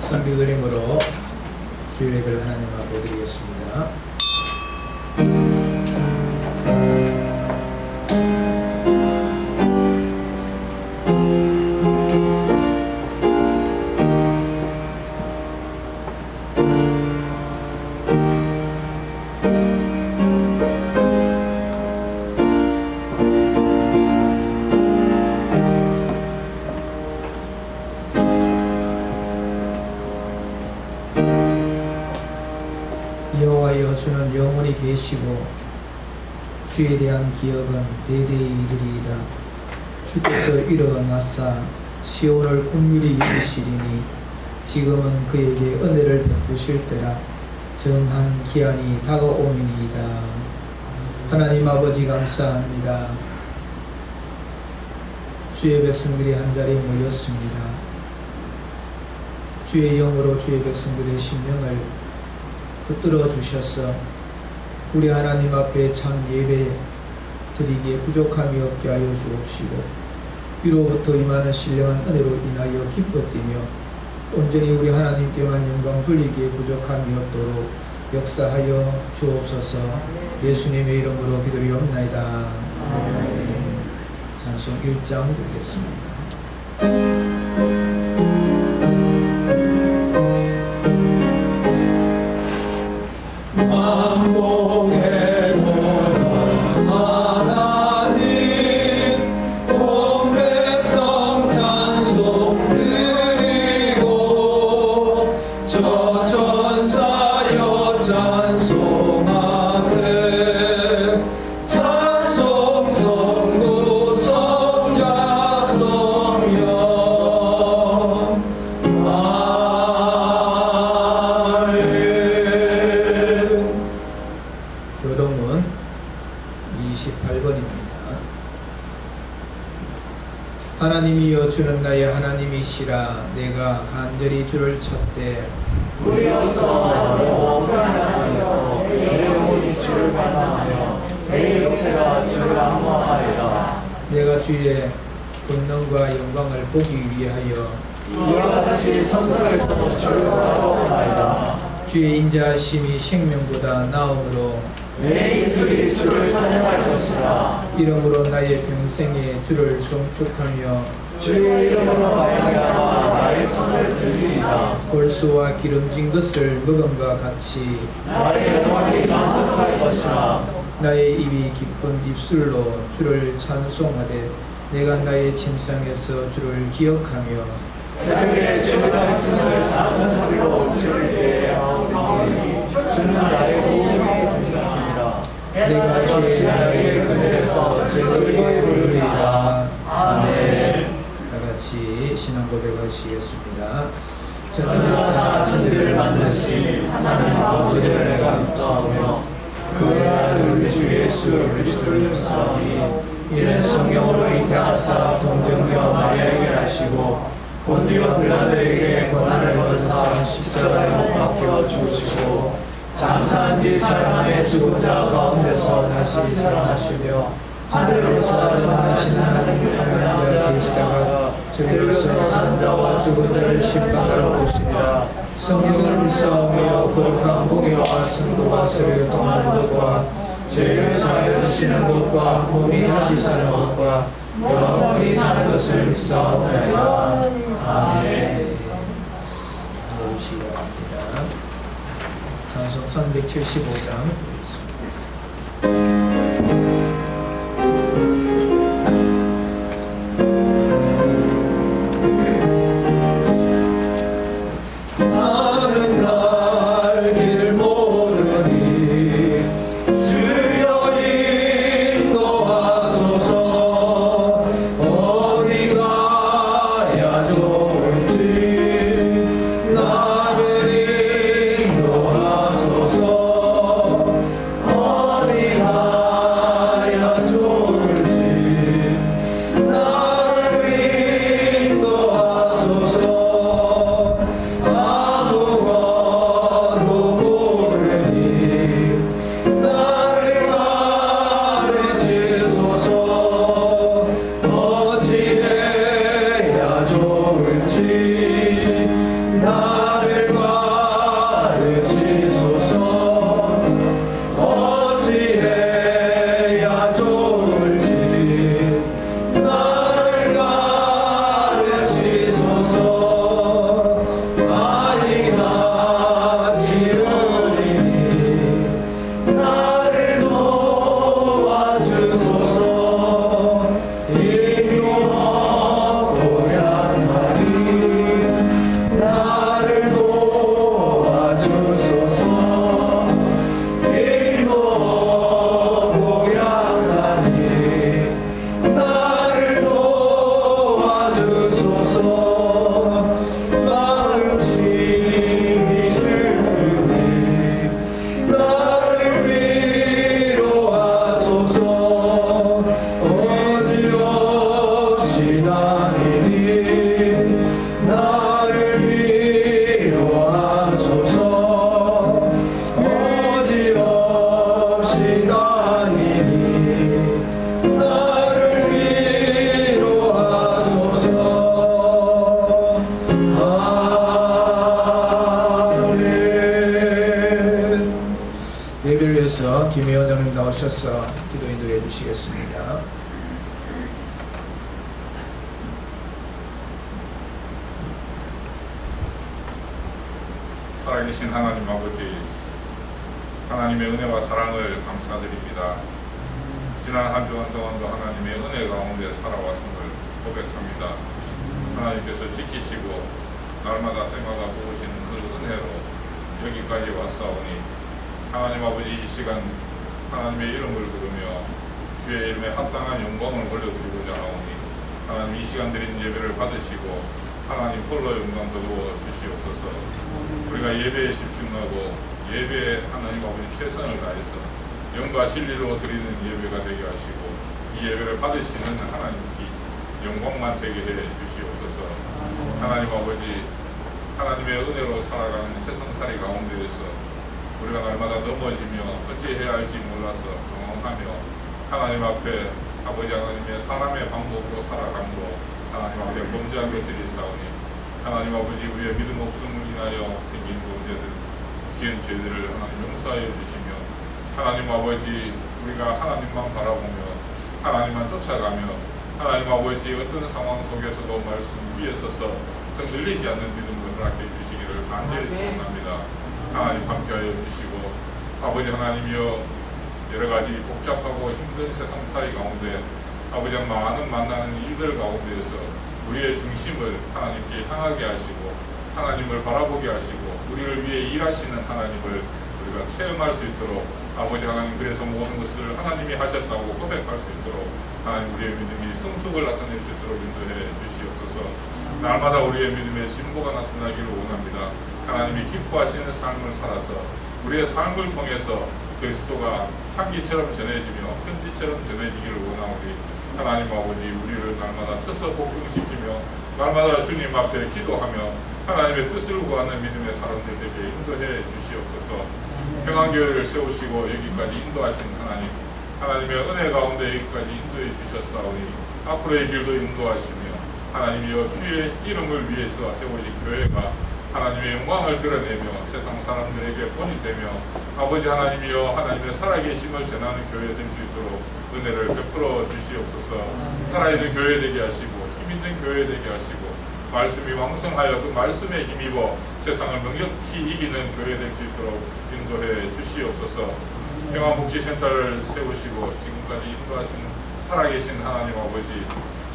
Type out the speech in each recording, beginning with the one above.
선교드림으로 주일 예배를 하나님 앞에 드리겠습니다. 여호와여, 주는 영원히 계시고 주에 대한 기억은 대대에 이르리이다. 주께서 일어나사 시온을 긍휼히 이루시리니 지금은 그에게 은혜를 베푸실 때라. 정한 기한이 다가오미니이다. 하나님 아버지, 감사합니다. 주의 백성들이 한자리에 모였습니다. 주의 영으로 주의 백성들의 심령을 붙들어 주셔서 우리 하나님 앞에 참 예배 드리기에 부족함이 없게 하여 주옵시고, 위로부터 임하는 신령한 은혜로 인하여 기뻐 뛰며 온전히 우리 하나님께만 영광 돌리기에 부족함이 없도록 역사하여 주옵소서. 예수님의 이름으로 기도리옵나이다. 아멘. 찬송 1장 드리겠습니다. 교동문 28번입니다. 하나님이여, 주는 나의 하나님이시라. 내가 간절히 주를 찾되 우리 없어 불안해서 내 영혼이 주를 갈망하며 내 육체가 주를 악망하리라. 내가 주의 권능과 영광을 보기 위하여 이와 같이 성소에서 주를 바라보나이다. 주의 인자하심이 생명보다 나음으로 내 입술이 주를 찬양할 것이라. 이러므로 나의 평생에 주를 송축하며 주의 이름으로 말미암아 나의 손을 들리리다. 골수와 기름진 것을 먹음과 같이 나의 영혼이 만족할 것이라. 나의 입이 기쁜 입술로 주를 찬송하되 내가 나의 침상에서 주를 기억하며 새벽에 주의 말씀을 작은 소리로 주를 예배하오니 주는 나의 도움이 되셨습니다. 내가 주의 나라의 그늘에서 즐겁게 부르리이다. 아멘. 다같이 신앙 고백하시겠습니다. 천지사 천지를 만드신 하나님 아버지를 내가 믿사오며 그의 아들 우리 주 예수 그리스도를 믿사오니 이는 성령으로 잉태하사 동정녀 마리아에게 나시고 본디오 빌라도에게 고난을 받으사 십자가에 못 박혀 죽으시고 장사한 뒤 사흘 만에 죽은 자 가운데서 다시 살아나시며 하늘로서 전하시는 하나님 앞에 앉아 계시다가 저리로서 산 자와 죽은 자를 심판하러 오시리라. 성령을 믿사오며 거룩한 공의와 승부가 서로 동하는 것과 죄를 사하여 주시는 것과 몸이 다시 사는 것과 영원히 사는 것을 믿사오나이다. 아멘. 나오시기 바랍니다. 찬송 375장 나는 날 길 모르니 주여 인도하소서. 어디 가야 좋을지 나를 인도하소서. 일어나셔서 기도 인도해 주시겠습니다. 살아계신 하나님 아버지, 하나님의 은혜와 사랑을 감사드립니다. 지난 한 주간 동안도 하나님의 은혜 가운데 살아왔음을 고백합니다. 하나님께서 지키시고 날마다 때마다 부으시는 그 은혜로 여기까지 왔사오니 하나님 아버지, 이 시간 하나님의 이름을 부르며 주의 이름에 합당한 영광을 올려드리고자 하오니 하나님, 이 시간 드린 예배를 받으시고 하나님 홀로 영광 거두어 주시옵소서. 우리가 예배에 집중하고 예배에 하나님 아버지 최선을 다해서 영과 진리로 드리는 예배가 되게 하시고 이 예배를 받으시는 하나님께 영광만 되게 해 주시옵소서. 하나님 아버지, 하나님의 은혜로 살아가는 세상살이 가운데에서 우리가 날마다 넘어지며 어찌해야 할지 몰라서 당황하며 하나님 앞에 아버지 하나님의 사람의 방법으로 살아감으로 하나님 앞에 범죄한 것들이 있사오니 하나님 아버지, 우리의 믿음 없음을 인하여 생긴 문제들, 지은 죄들을 하나님 용서하여 주시며 하나님 아버지, 우리가 하나님만 바라보며 하나님만 쫓아가며 하나님 아버지, 어떤 상황 속에서도 말씀 위에 서서 흔들리지 않는 믿음을 허락해 주시기를 간절히 소원합니다. 하나님 함께하여 주시고 아버지 하나님이여, 여러가지 복잡하고 힘든 세상 사이 가운데 아버지 많은 만나는 일들 가운데에서 우리의 중심을 하나님께 향하게 하시고 하나님을 바라보게 하시고 우리를 위해 일하시는 하나님을 우리가 체험할 수 있도록 아버지 하나님, 그래서 모든 것을 하나님이 하셨다고 고백할 수 있도록 하나님, 우리의 믿음이 성숙을 나타낼 수 있도록 인도해 주시옵소서. 날마다 우리의 믿음의 진보가 나타나기를 원합니다. 하나님이 기뻐하시는 삶을 살아서 우리의 삶을 통해서 그리스도가 향기처럼 전해지며 편지처럼 전해지기를 원하오니 하나님 아버지, 우리를 날마다 쳐서 복종시키며 날마다 주님 앞에 기도하며 하나님의 뜻을 구하는 믿음의 사람들 되게 인도해 주시옵소서. 평안교회를 세우시고 여기까지 인도하신 하나님, 하나님의 은혜 가운데 여기까지 인도해 주셨사오니 앞으로의 길도 인도하시며 하나님이여, 주의 이름을 위해서 세워진 교회가 하나님의 영광을 드러내며 세상 사람들에게 본이 되며 아버지 하나님이여, 하나님의 살아계심을 전하는 교회 될 수 있도록 은혜를 베풀어 주시옵소서. 살아있는 교회 되게 하시고 힘있는 교회 되게 하시고 말씀이 왕성하여 그 말씀에 힘입어 세상을 명확히 이기는 교회 될 수 있도록 인도해 주시옵소서. 평안복지센터를 세우시고 지금까지 인도하신 살아계신 하나님 아버지,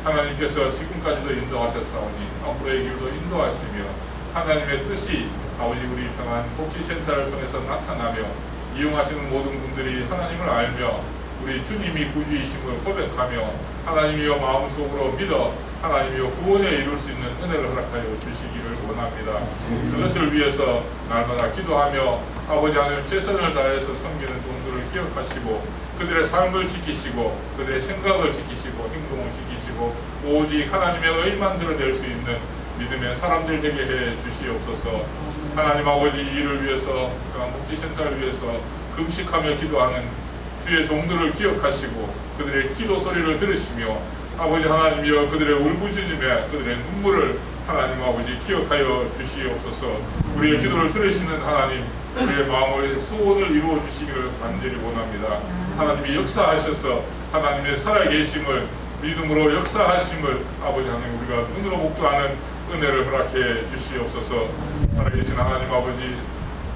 하나님께서 지금까지도 인도하셨사오니 앞으로의 길도 인도하시며 하나님의 뜻이 아버지 우리 평안복지센터를 통해서 나타나며 이용하시는 모든 분들이 하나님을 알며 우리 주님이 구주이심을 고백하며 하나님이여 마음속으로 믿어 하나님이여 구원에 이룰 수 있는 은혜를 허락하여 주시기를 원합니다. 그것을 위해서 날마다 기도하며 아버지 하나님 최선을 다해서 섬기는 종들을 기억하시고 그들의 삶을 지키시고 그들의 생각을 지키시고 행동을 지키시고 오직 하나님의 의만 드러낼 수 있는 믿음의 사람들 되게 해 주시옵소서. 하나님 아버지, 이를 위해서 목지센터를 위해서 금식하며 기도하는 주의 종들을 기억하시고 그들의 기도 소리를 들으시며 아버지 하나님이여, 그들의 울부짖음에 그들의 눈물을 하나님 아버지 기억하여 주시옵소서. 우리의 기도를 들으시는 하나님, 우리의 마음의 소원을 이루어 주시기를 간절히 원합니다. 하나님이 역사하셔서 하나님의 살아계심을 믿음으로 역사하심을 아버지 하나님, 우리가 눈으로 목도하는 은혜를 허락해 주시옵소서. 살아계신 하나님 아버지,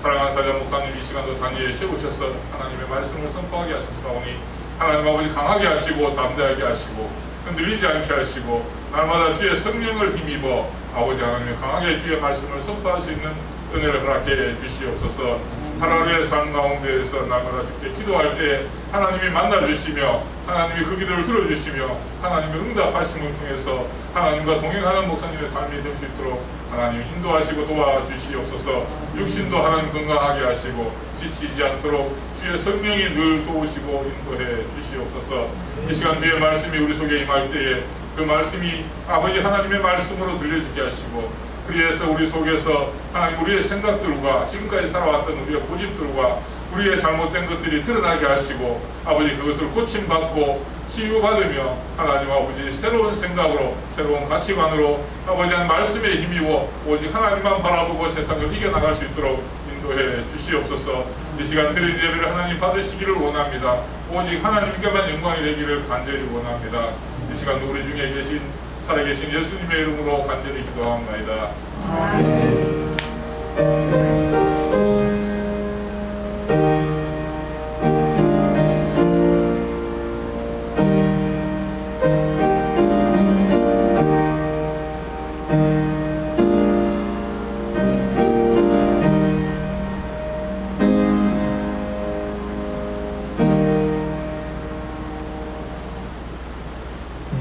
사랑하는 사장 목사님 이 시간도 단위에 세우셔서 하나님의 말씀을 선포하게 하셨사오니 하나님 아버지 강하게 하시고 담대하게 하시고 흔들리지 않게 하시고 날마다 주의 성령을 힘입어 아버지 하나님의 강하게 주의 말씀을 선포할 수 있는 은혜를 허락해 주시옵소서. 하나님의 삶 가운데에서 날마다 주께 기도할 때 하나님이 만나주시며 하나님이 그 기도를 들어주시며 하나님의 응답하심을 통해서 하나님과 동행하는 목사님의 삶이 될 수 있도록 하나님 인도하시고 도와주시옵소서. 육신도 하나님 건강하게 하시고 지치지 않도록 주의 성령이 늘 도우시고 인도해 주시옵소서. 이 시간 주의 말씀이 우리 속에 임할 때에 그 말씀이 아버지 하나님의 말씀으로 들려지게 하시고 그래서 우리 속에서 하나님 우리의 생각들과 지금까지 살아왔던 우리의 고집들과 우리의 잘못된 것들이 드러나게 하시고 아버지 그것을 고침받고 치유받으며 하나님 아버지 새로운 생각으로 새로운 가치관으로 아버지 한 말씀에 힘입어 오직 하나님만 바라보고 세상을 이겨나갈 수 있도록 인도해 주시옵소서. 이 시간 드린 예배를 하나님 받으시기를 원합니다. 오직 하나님께만 영광이 되기를 간절히 원합니다. 이 시간 우리 중에 계신 살아계신 예수님의 이름으로 간절히 기도하옵나이다. 아멘.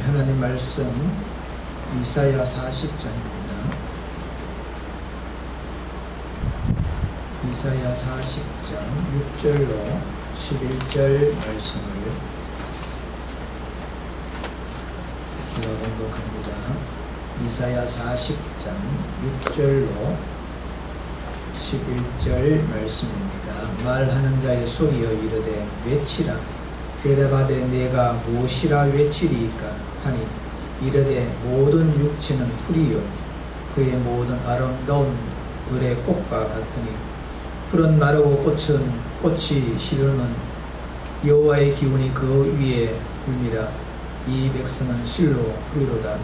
하나님 말씀 이사야 40장입니다. 이사야 40장 6절로 11절 말씀을 기가 공독합니다. 이사야 40장 6절로 11절 말씀입니다. 말하는 자의 소리여 이르되 외치라. 대답하되 내가 무엇이라 외치리이까 하니 이르되 모든 육체는 풀이요 그의 모든 아름다운 들의 꽃과 같으니 풀은 마르고 꽃이 시름은 여호와의 기운이 그 위에 불미라. 이 백성은 실로 풀이로다.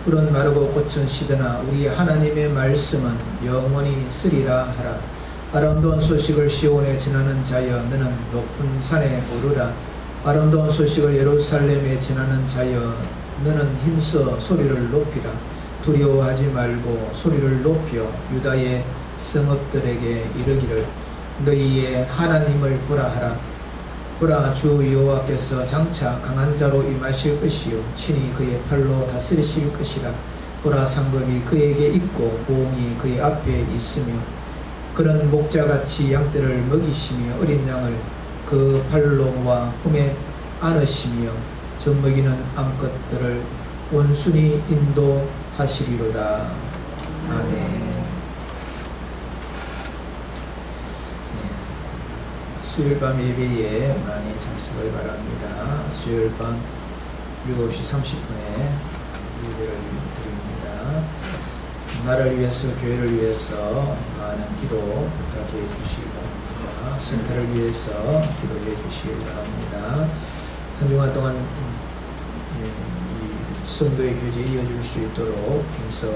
풀은 마르고 꽃은 시드나 우리 하나님의 말씀은 영원히 쓰리라 하라. 아름다운 소식을 시온에 전하는 자여 너는 높은 산에 오르라. 아름다운 소식을 예루살렘에 전하는 자여 너는 힘써 소리를 높이라. 두려워하지 말고 소리를 높여 유다의 성읍들에게 이르기를 너희의 하나님을 보라 하라. 보라, 주 여호와께서 장차 강한 자로 임하실 것이요 친히 그의 팔로 다스리실 것이라. 보라, 상급이 그에게 있고 보응이 그의 앞에 있으며 그는 목자같이 양떼를 먹이시며 어린 양을 그 발로 모아 품에 안으시며 젖먹이는 암컷들을 온순히 인도하시리로다. 아멘. 수요일 밤 예배에 많이 참석을 바랍니다. 수요일 밤 7시 30분에 예배를 드립니다. 나를 위해서, 교회를 위해서 많은 기도 부탁해 주시기 바랍니다. 센터를 위해서 기도해 주시기 바랍니다. 한 주간 동안 이 성도의 교제 이어질 수 있도록 힘써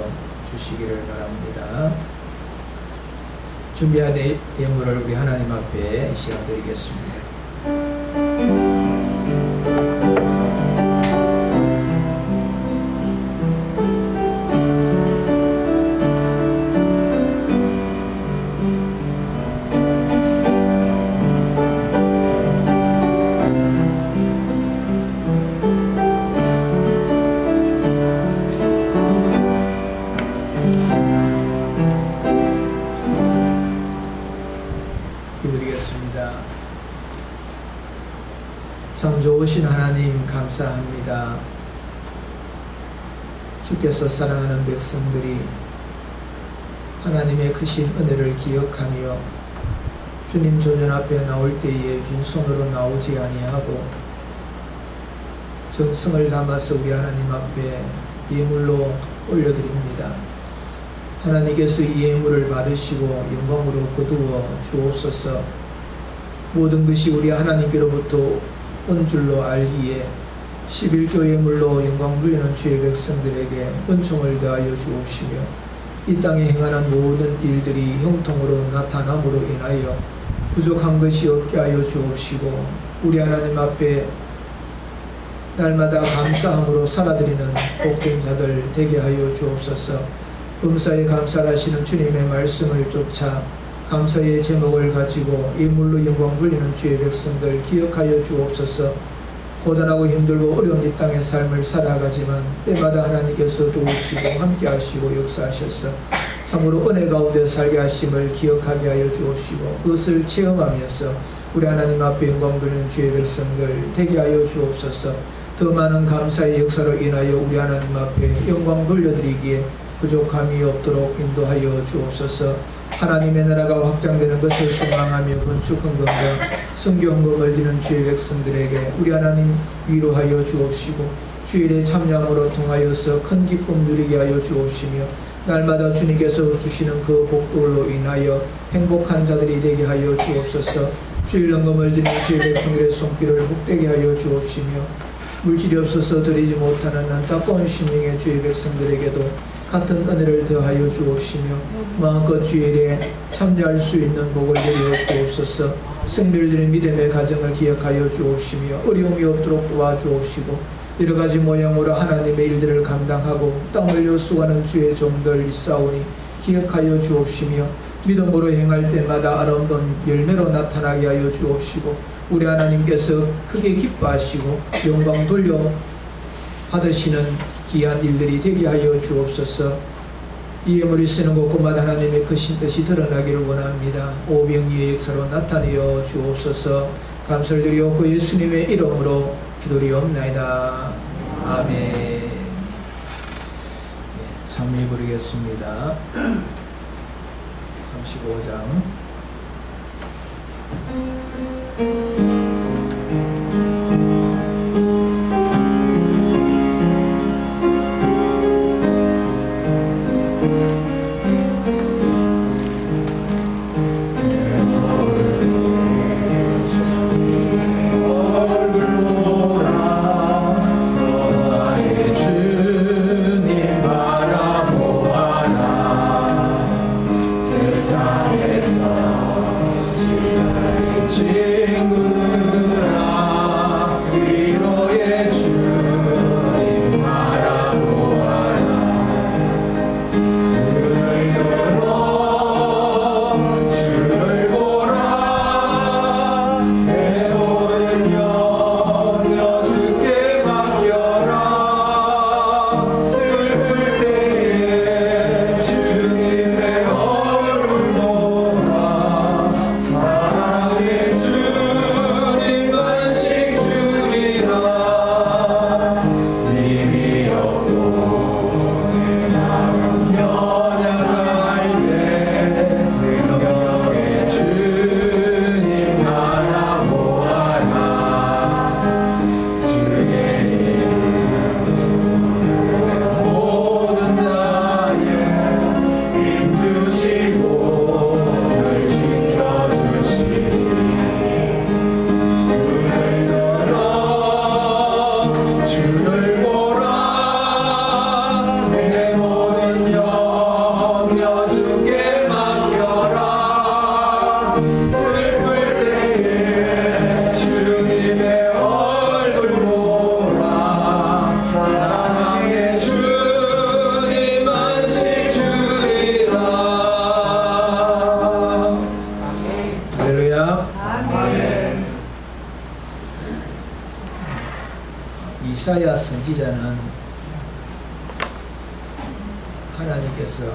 주시기를 바랍니다. 준비한 예물을 우리 하나님 앞에 시간 드리겠습니다. 기도드리겠습니다. 참 좋으신 하나님 감사합니다. 주께서 사랑하는 백성들이 하나님의 크신 은혜를 기억하며 주님 조전 앞에 나올 때에 빈손으로 나오지 아니하고 정성을 담아서 우리 하나님 앞에 예물로 올려드립니다. 하나님께서 이 예물을 받으시고 영광으로 거두어 주옵소서. 모든 것이 우리 하나님께로부터 온 줄로 알기에 11조 예물로 영광 돌리는 주의 백성들에게 은총을 더하여 주옵시며 이 땅에 행하는 모든 일들이 형통으로 나타남으로 인하여 부족한 것이 없게 하여 주옵시고 우리 하나님 앞에 날마다 감사함으로 살아드리는 복된 자들 되게 하여 주옵소서. 범사에 감사하시는 주님의 말씀을 쫓아 감사의 제목을 가지고 예물로 영광 돌리는 주의 백성들 기억하여 주옵소서. 고단하고 힘들고 어려운 이 땅의 삶을 살아가지만 때마다 하나님께서 도우시고 함께하시고 역사하셔서 참으로 은혜 가운데 살게 하심을 기억하게 하여 주옵시고 그것을 체험하면서 우리 하나님 앞에 영광 돌리는 주의 백성들 되게 하여 주옵소서. 더 많은 감사의 역사로 인하여 우리 하나님 앞에 영광 돌려드리기에 부족함이 없도록 인도하여 주옵소서. 하나님의 나라가 확장되는 것을 소망하며 건축 헌금과 선교 헌금을 드리는 주의 백성들에게 우리 하나님 위로하여 주옵시고 주일에 참여함으로 통하여서 큰 기쁨 누리게 하여 주옵시며 날마다 주님께서 주시는 그 복들로 인하여 행복한 자들이 되게 하여 주옵소서. 주일 헌금을 드리는 주의 백성들의 손길을 복되게 하여 주옵시며 물질이 없어서 드리지 못하는 안타까운 심령의 주의 백성들에게도 같은 은혜를 더하여 주옵시며 마음껏 주일에 참여할 수 있는 복을 드려 주옵소서. 승리를 드리는 믿음의 가정을 기억하여 주옵시며 어려움이 없도록 도와주옵시고 여러가지 모양으로 하나님의 일들을 감당하고 땀 흘려 수고하는 주의 종들 있사오니 기억하여 주옵시며 믿음으로 행할 때마다 아름다운 열매로 나타나게 하여 주옵시고 우리 하나님께서 크게 기뻐하시고 영광 돌려 받으시는 귀한 일들이 되게 하여 주옵소서. 이 예물이 쓰는 곳곳마다 하나님의 크신 뜻이 드러나기를 원합니다. 오병이의 역사로 나타내어 주옵소서. 감사를 드리옵고 예수님의 이름으로 기도리옵나이다. 아멘. 찬미 부르겠습니다. 35장. 이사야 선지자는 하나님께서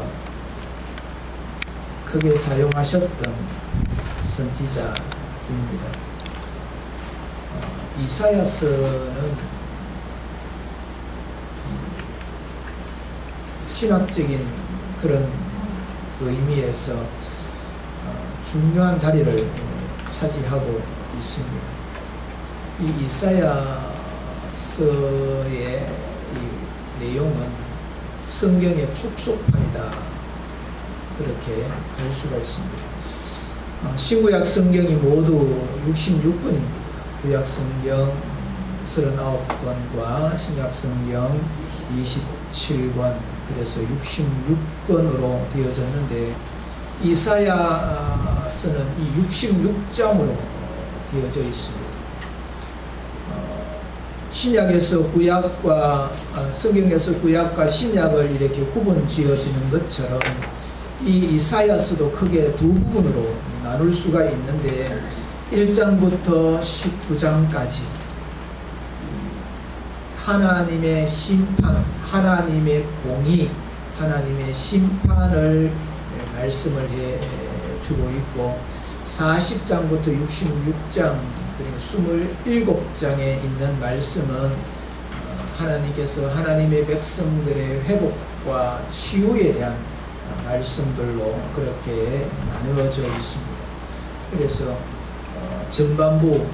크게 사용하셨던 선지자입니다. 이사야서는 신학적인 그런 의미에서 중요한 자리를 차지하고 있습니다. 이 이사야서의 이 내용은 성경의 축소판이다, 그렇게 할 수가 있습니다. 신구약 성경이 모두 66권입니다. 구약 성경 39권과 신약 성경 27권, 그래서 66권으로 되어졌는데 이사야서는 이 66장으로 되어져 있습니다. 신약에서 구약과 성경에서 구약과 신약을 이렇게 구분 지어지는 것처럼 이 이사야서도 크게 두 부분으로 나눌 수가 있는데 1장부터 19장까지 하나님의 심판, 하나님의 공의, 하나님의 심판을 말씀을 해 주고 있고 40장부터 66장 그리고 27장에 있는 말씀은 하나님께서 하나님의 백성들의 회복과 치유에 대한 말씀들로 그렇게 나누어져 있습니다. 그래서 전반부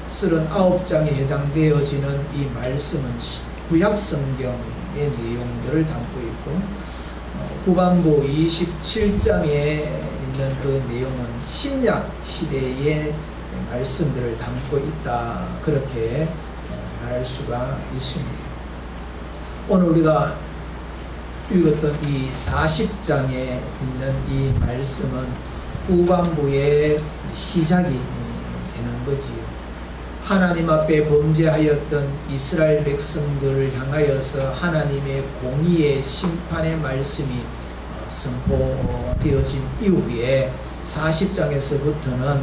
39장에 해당되어지는 이 말씀은 구약 성경의 내용들을 담고 있고, 후반부 27장에 있는 그 내용은 신약 시대의 말씀들을 담고 있다, 그렇게 말할 수가 있습니다. 오늘 우리가 읽었던 이 40장에 있는 이 말씀은 후반부의 시작이 되는 거지요. 하나님 앞에 범죄하였던 이스라엘 백성들을 향하여서 하나님의 공의의 심판의 말씀이 선포되어진 이후에 40장에서부터는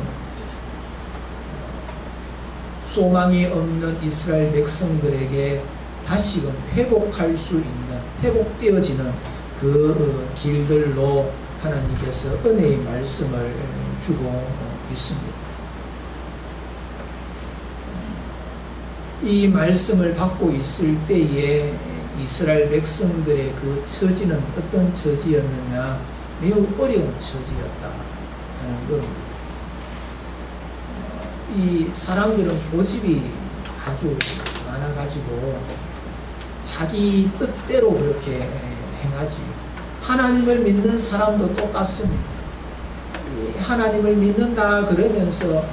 소망이 없는 이스라엘 백성들에게 다시금 회복할 수 있는, 회복되어지는 그 길들로 하나님께서 은혜의 말씀을 주고 있습니다. 이 말씀을 받고 있을 때에 이스라엘 백성들의 그 처지는 어떤 처지였느냐? 매우 어려운 처지였다 하는 겁니다. 이 사람들은 고집이 아주 많아가지고 자기 뜻대로 그렇게 행하지. 하나님을 믿는 사람도 똑같습니다. 하나님을 믿는다 그러면서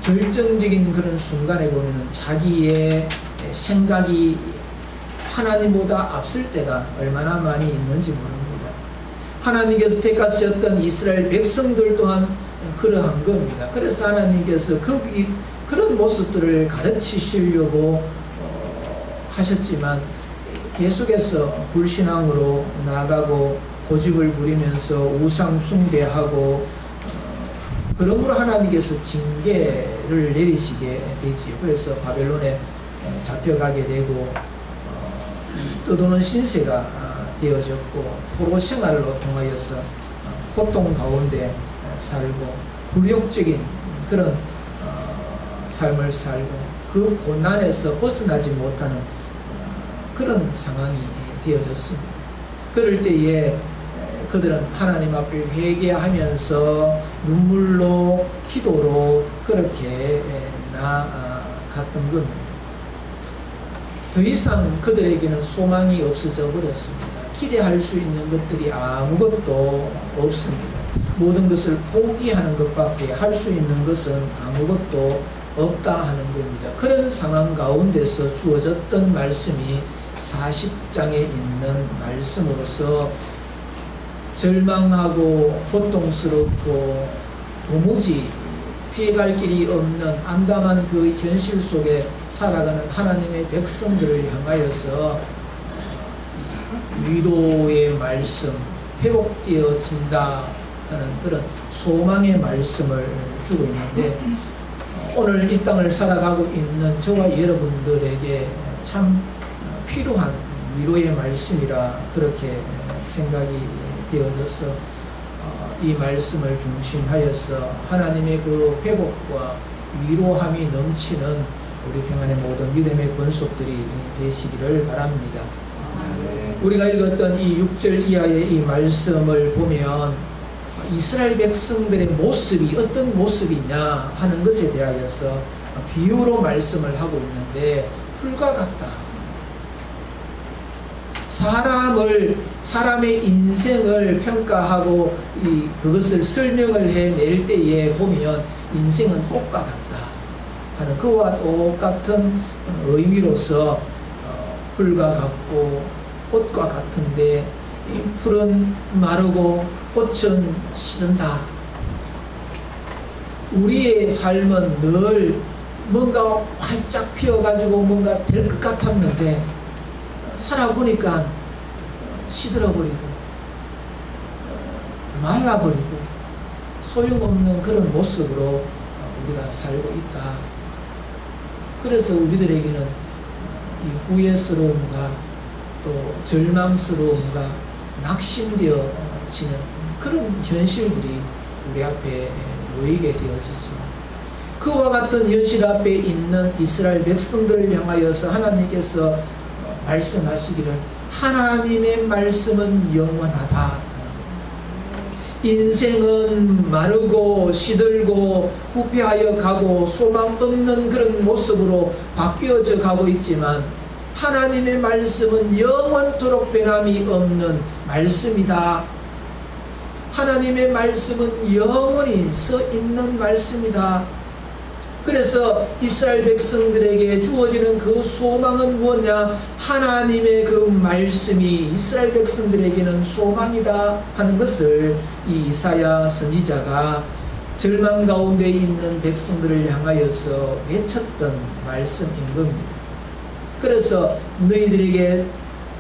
결정적인 그런 순간에 보면은 자기의 생각이 하나님보다 앞설 때가 얼마나 많이 있는지 모릅니다. 하나님께서 택하셨던 이스라엘 백성들 또한 그러한 겁니다. 그래서 하나님께서 그런 모습들을 가르치시려고 하셨지만 계속해서 불신앙으로 나아가고 고집을 부리면서 우상 숭배하고 그러므로 하나님께서 징계를 내리시게 되지요. 그래서 바벨론에 잡혀가게 되고 떠도는 신세가 되어졌고 포로 생활로 통하여서 고통 가운데 살고 굴욕적인 그런 삶을 살고 그 고난에서 벗어나지 못하는 그런 상황이 되어졌습니다. 그럴 때에 그들은 하나님 앞에 회개하면서 눈물로 기도로 그렇게 나아갔던 겁니다. 더 이상 그들에게는 소망이 없어져 버렸습니다. 기대할 수 있는 것들이 아무것도 없습니다. 모든 것을 포기하는 것밖에 할 수 있는 것은 아무것도 없다 하는 겁니다. 그런 상황 가운데서 주어졌던 말씀이 40장에 있는 말씀으로서 절망하고 고통스럽고 도무지 피해갈 길이 없는 암담한 그 현실 속에 살아가는 하나님의 백성들을 향하여서 위로의 말씀, 회복되어진다 하는 그런 소망의 말씀을 주고 있는데, 오늘 이 땅을 살아가고 있는 저와 여러분들에게 참 필요한 위로의 말씀이라 그렇게 생각이 되어져서 이 말씀을 중심하여서 하나님의 그 회복과 위로함이 넘치는 우리 평안의 모든 믿음의 권속들이 되시기를 바랍니다. 우리가 읽었던 이 6절 이하의 이 말씀을 보면 이스라엘 백성들의 모습이 어떤 모습이냐 하는 것에 대하여서 비유로 말씀을 하고 있는데, 풀과 같다. 사람의 인생을 평가하고 그것을 설명을 해낼 때에 보면 인생은 꽃과 같다 하는 그와 똑같은 의미로서 풀과 같고 꽃과 같은데, 이 풀은 마르고 꽃은 시든다. 우리의 삶은 늘 뭔가 활짝 피어가지고 뭔가 될 것 같았는데 살아보니까 시들어버리고 말라버리고 소용없는 그런 모습으로 우리가 살고 있다. 그래서 우리들에게는 이 후회스러움과 또 절망스러움과 낙심되어지는 그런 현실들이 우리 앞에 놓이게 되어지죠. 그와 같은 현실 앞에 있는 이스라엘 백성들을 향하여서 하나님께서 말씀하시기를 하나님의 말씀은 영원하다. 인생은 마르고 시들고 후퇴하여 가고 소망 없는 그런 모습으로 바뀌어져 가고 있지만 하나님의 말씀은 영원토록 변함이 없는 말씀이다. 하나님의 말씀은 영원히 서 있는 말씀이다. 그래서 이스라엘 백성들에게 주어지는 그 소망은 무엇냐? 하나님의 그 말씀이 이스라엘 백성들에게는 소망이다 하는 것을 이 이사야 선지자가 절망 가운데 있는 백성들을 향하여서 외쳤던 말씀인 겁니다. 그래서 너희들에게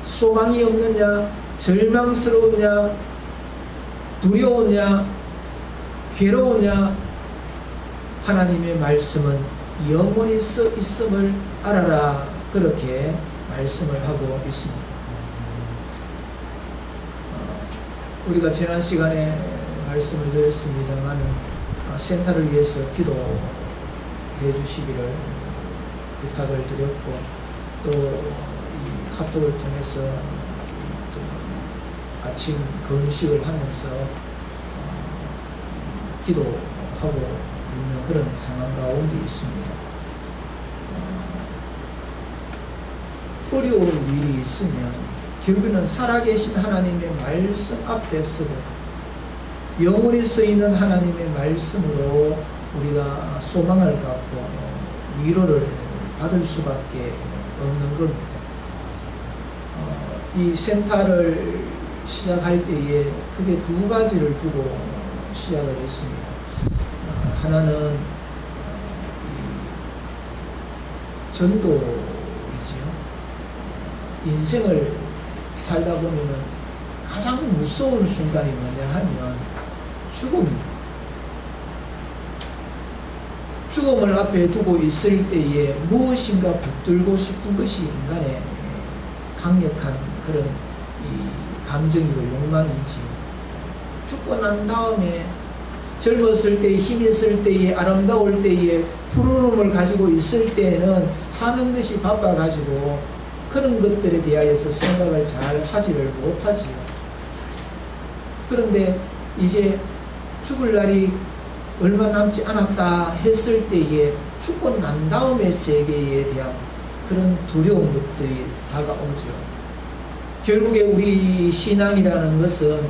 소망이 없느냐? 절망스러우냐? 두려우냐? 괴로우냐? 하나님의 말씀은 영원히 써 있음을 알아라. 그렇게 말씀을 하고 있습니다. 우리가 지난 시간에 말씀을 드렸습니다만 센터를 위해서 기도해 주시기를 부탁을 드렸고 또 이 카톡을 통해서 또 아침 금식을 하면서 기도하고 있는 그런 상황 가운데 있습니다. 어려운 일이 있으면 결국은 살아계신 하나님의 말씀 앞에 서고 영원히 쓰이는 하나님의 말씀으로 우리가 소망을 갖고 위로를 받을 수밖에 없는 겁니다. 이 센터를 시작할 때에 크게 두 가지를 두고 시작을 했습니다. 하나는 전도이지요. 인생을 살다 보면은 가장 무서운 순간이 뭐냐 하면 죽음입니다. 죽음을 앞에 두고 있을 때에 무엇인가 붙들고 싶은 것이 인간의 강력한 그런 이 감정이고 욕망이지요. 죽고 난 다음에 젊었을 때에 힘 있을 때에 아름다울 때에 푸르름을 가지고 있을 때에는 사는 것이 바빠가지고 그런 것들에 대하여서 생각을 잘 하지를 못하지요. 그런데 이제 죽을 날이 얼마 남지 않았다 했을 때에 죽고 난 다음의 세계에 대한 그런 두려운 것들이 다가오죠. 결국에 우리 신앙이라는 것은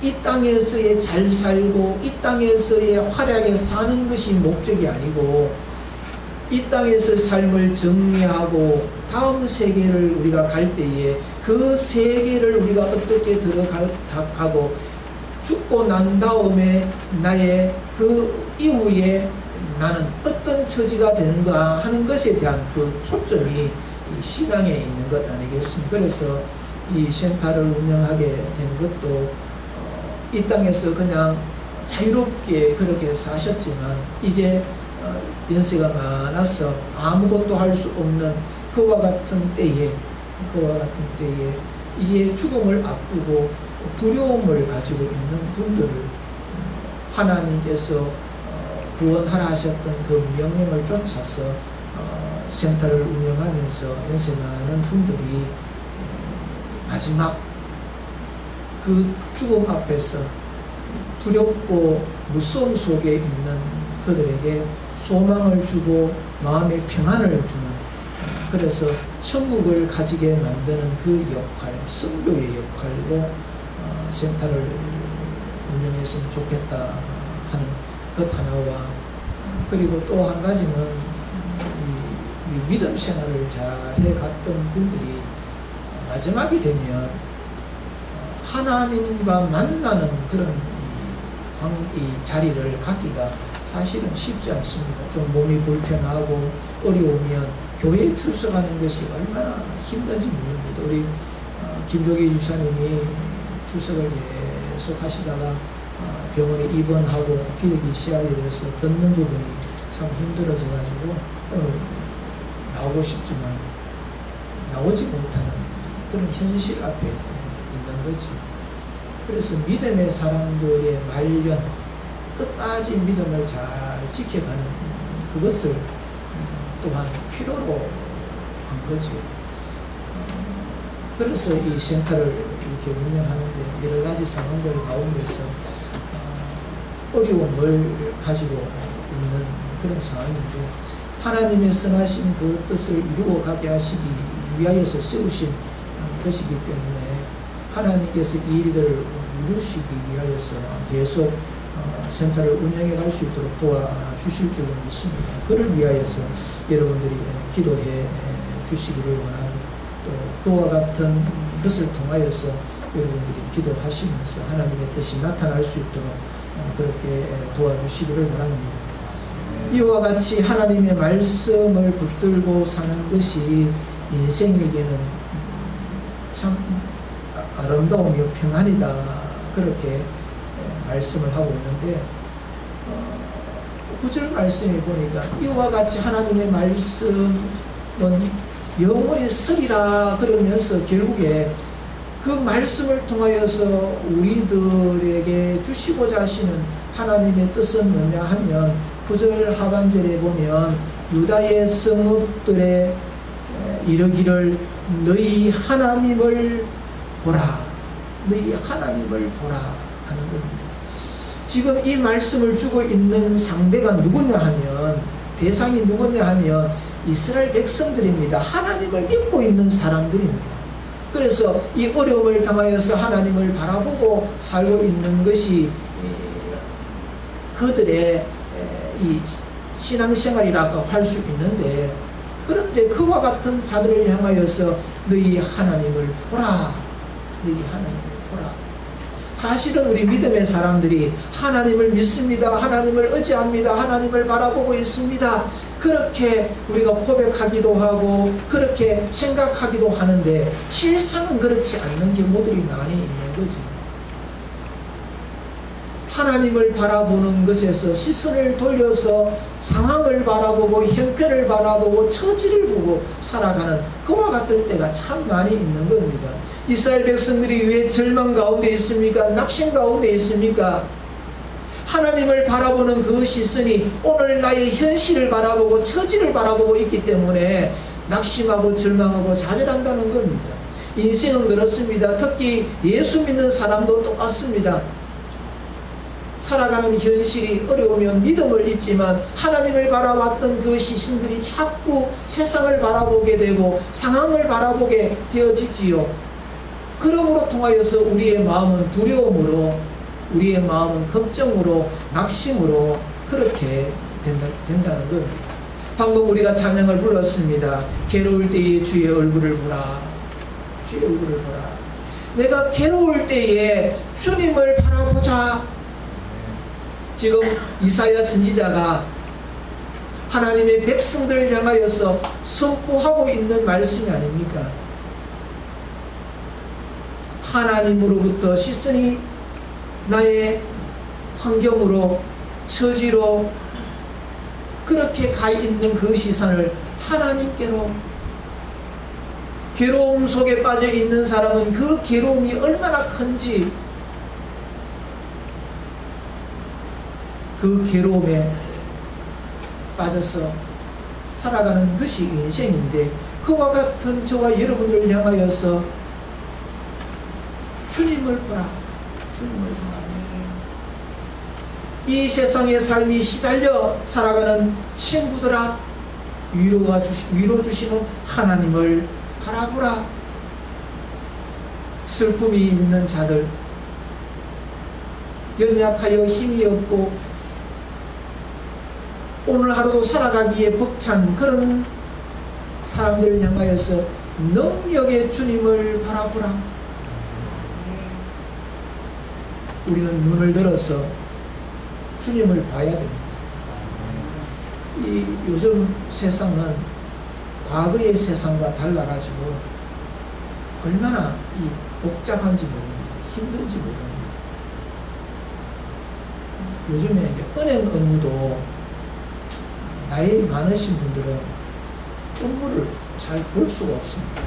이 땅에서의 잘 살고 이 땅에서의 화려하게 사는 것이 목적이 아니고 이 땅에서 삶을 정리하고 다음 세계를 우리가 갈 때에 그 세계를 우리가 어떻게 들어가고 죽고 난 다음에 나의 그 이후에 나는 어떤 처지가 되는가 하는 것에 대한 그 초점이 이 신앙에 있는 것 아니겠습니까? 그래서 이 센터를 운영하게 된 것도 이 땅에서 그냥 자유롭게 그렇게 사셨지만 이제 연세가 많아서 아무것도 할 수 없는 그와 같은 때에 이제 죽음을 앞두고 두려움을 가지고 있는 분들을 하나님께서 구원하라 하셨던 그 명령을 쫓아서 센터를 운영하면서 연세 많은 분들이 마지막 그 죽음 앞에서 두렵고 무서움 속에 있는 그들에게 소망을 주고 마음의 평안을 주는, 그래서 천국을 가지게 만드는 그 역할, 선교의 역할로 센터를 운영했으면 좋겠다 하는 것 하나와, 그리고 또 한 가지는 이 믿음 생활을 잘 해갔던 분들이 마지막이 되면 하나님과 만나는 그런 이 자리를 갖기가 사실은 쉽지 않습니다. 좀 몸이 불편하고 어려우면 교회에 출석하는 것이 얼마나 힘든지 모릅니다. 우리 김조기 집사님이 출석을 계속 하시다가 병원에 입원하고 기력이 시야에서 걷는 부분이 참 힘들어져가지고 오늘 나오고 싶지만 나오지 못하는 그런 현실 앞에 있는 거지. 그래서 믿음의 사람들의 말년, 끝까지 믿음을 잘 지켜가는 그것을 또한 필요로 한 거죠. 그래서 이 센터를 이렇게 운영하는데 여러 가지 상황들 가운데서 어려움을 가지고 있는 그런 상황인데 하나님의 선하신 그 뜻을 이루어가게 하시기 위하여서 세우신 것이기 때문에 하나님께서 이 일들을 이루시기 위하여서 계속 센터를 운영해 갈 수 있도록 도와주실 줄 믿습니다. 그를 위하여서 여러분들이 기도해 주시기를 원하고 또 그와 같은 것을 통하여서 여러분들이 기도하시면서 하나님의 뜻이 나타날 수 있도록 그렇게 도와주시기를 바랍니다. 이와 같이 하나님의 말씀을 붙들고 사는 것이 인생에게는 참 아름다우며 평안이다, 그렇게 말씀을 하고 있는데 9절 말씀에 보니까 이와 같이 하나님의 말씀은 영원히 쓰리라 그러면서 결국에 그 말씀을 통하여서 우리들에게 주시고자 하시는 하나님의 뜻은 뭐냐 하면 9절 하반절에 보면 유다의 성읍들에 이르기를 너희 하나님을 보라, 너희 하나님을 보라 하는 겁니다. 지금 이 말씀을 주고 있는 상대가 누구냐 하면, 대상이 누구냐 하면 이스라엘 백성들입니다. 하나님을 믿고 있는 사람들입니다. 그래서 이 어려움을 당하여서 하나님을 바라보고 살고 있는 것이 그들의 이 신앙생활이라고 할 수 있는데, 그런데 그와 같은 자들을 향하여서 너희 하나님을 보라, 너희 하나님을 보라. 사실은 우리 믿음의 사람들이 하나님을 믿습니다, 하나님을 의지합니다, 하나님을 바라보고 있습니다, 그렇게 우리가 고백하기도 하고 그렇게 생각하기도 하는데 실상은 그렇지 않는 경우들이 많이 있는 거지. 하나님을 바라보는 것에서 시선을 돌려서 상황을 바라보고 형편을 바라보고 처지를 보고 살아가는 그와 같은 때가 참 많이 있는 겁니다. 이스라엘 백성들이 왜 절망 가운데 있습니까? 낙심 가운데 있습니까? 하나님을 바라보는 그 시선이 오늘 나의 현실을 바라보고 처지를 바라보고 있기 때문에 낙심하고 절망하고 좌절한다는 겁니다. 인생은 그렇습니다. 특히 예수 믿는 사람도 똑같습니다. 살아가는 현실이 어려우면 믿음을 잊지만 하나님을 바라봤던 그 시선들이 자꾸 세상을 바라보게 되고 상황을 바라보게 되어지지요. 그러므로 통하여서 우리의 마음은 두려움으로, 우리의 마음은 걱정으로, 낙심으로 그렇게 된다는 겁니다. 방금 우리가 찬양을 불렀습니다. 괴로울 때에 주의 얼굴을 보라, 주의 얼굴을 보라. 내가 괴로울 때에 주님을 바라보자. 지금 이사야 선지자가 하나님의 백성들을 향하여서 선포하고 있는 말씀이 아닙니까? 하나님으로부터 시선이 나의 환경으로, 처지로 그렇게 가 있는 그 시선을 하나님께로, 괴로움 속에 빠져 있는 사람은 그 괴로움이 얼마나 큰지 그 괴로움에 빠져서 살아가는 것이 인생인데, 그와 같은 저와 여러분들을 향하여서 주님을 보라, 주님을 보라. 이 세상의 삶이 시달려 살아가는 친구들아, 위로 주시는 하나님을 바라보라. 슬픔이 있는 자들, 연약하여 힘이 없고 오늘 하루도 살아가기에 벅찬 그런 사람들을 향하여서 능력의 주님을 바라보라. 우리는 눈을 들어서 주님을 봐야 됩니다. 이 요즘 세상은 과거의 세상과 달라가지고 얼마나 이 복잡한지 모릅니다. 힘든지 모릅니다. 요즘에 은행 업무도 나이 많으신 분들은 업무를 잘 볼 수가 없습니다.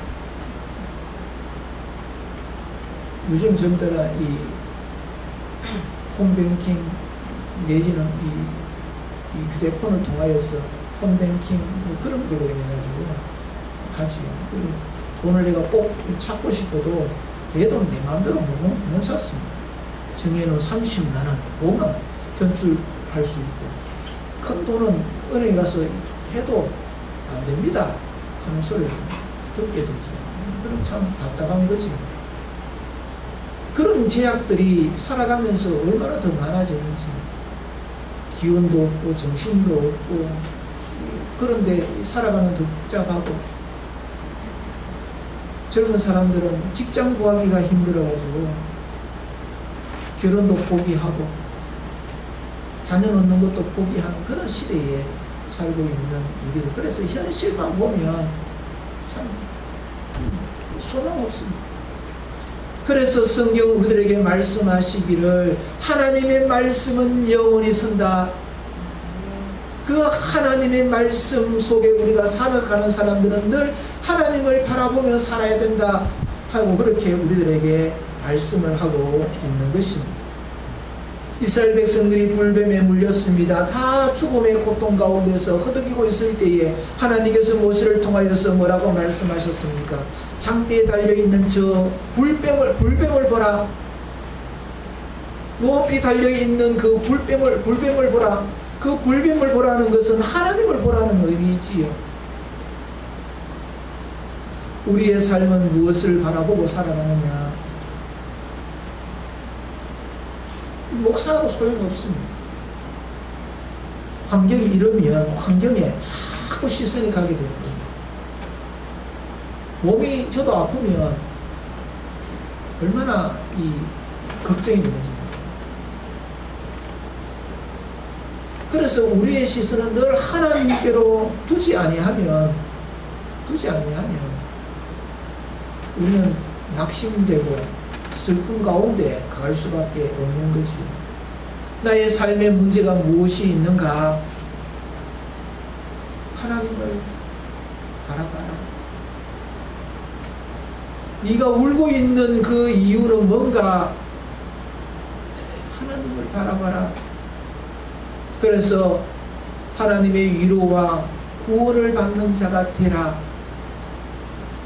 요즘 전들아 이 홈뱅킹 내지는 이 휴대폰을 통하여서 홈뱅킹 그런 걸로 해가지고 하지. 돈을 내가 꼭 찾고 싶어도 내 돈 내 마음대로 못 찾습니다. 정해놓은 30만원, 5만원 현출할 수 있고, 큰 돈은 은행에 가서 해도 안 됩니다 하는 소리를 듣게 되죠. 그럼 참 답답한 거지. 그런 제약들이 살아가면서 얼마나 더 많아지는지, 기운도 없고 정신도 없고, 그런데 살아가는 복잡하고, 젊은 사람들은 직장 구하기가 힘들어가지고 결혼도 포기하고 자녀 놓는 것도 포기하는 그런 시대에 살고 있는 우리들. 그래서 현실만 보면 참 소망 없습니다. 그래서 성경은 우리들에게 말씀하시기를 하나님의 말씀은 영원히 선다. 그 하나님의 말씀 속에 우리가 살아가는 사람들은 늘 하나님을 바라보며 살아야 된다 하고 그렇게 우리들에게 말씀을 하고 있는 것입니다. 이스라엘 백성들이 불뱀에 물렸습니다. 다 죽음의 고통 가운데서 허덕이고 있을 때에 하나님께서 모세를 통하여서 뭐라고 말씀하셨습니까? 장대에 달려있는 저 불뱀을 보라. 높이 달려있는 그 불뱀을 보라. 그 불뱀을 보라는 것은 하나님을 보라는 의미이지요. 우리의 삶은 무엇을 바라보고 살아가느냐? 목사하고 소용없습니다. 환경이 이러면 환경에 자꾸 시선이 가게 됩니다. 몸이 저도 아프면 얼마나 이 걱정이 되는지. 그래서 우리의 시선은 늘 하나님께로 두지 아니하면 우리는 낙심되고 슬픔 가운데 갈 수밖에 없는 거지. 나의 삶에 문제가 무엇이 있는가? 하나님을 바라봐라. 네가 울고 있는 그 이유는 뭔가? 하나님을 바라봐라. 그래서 하나님의 위로와 구원을 받는 자가 되라.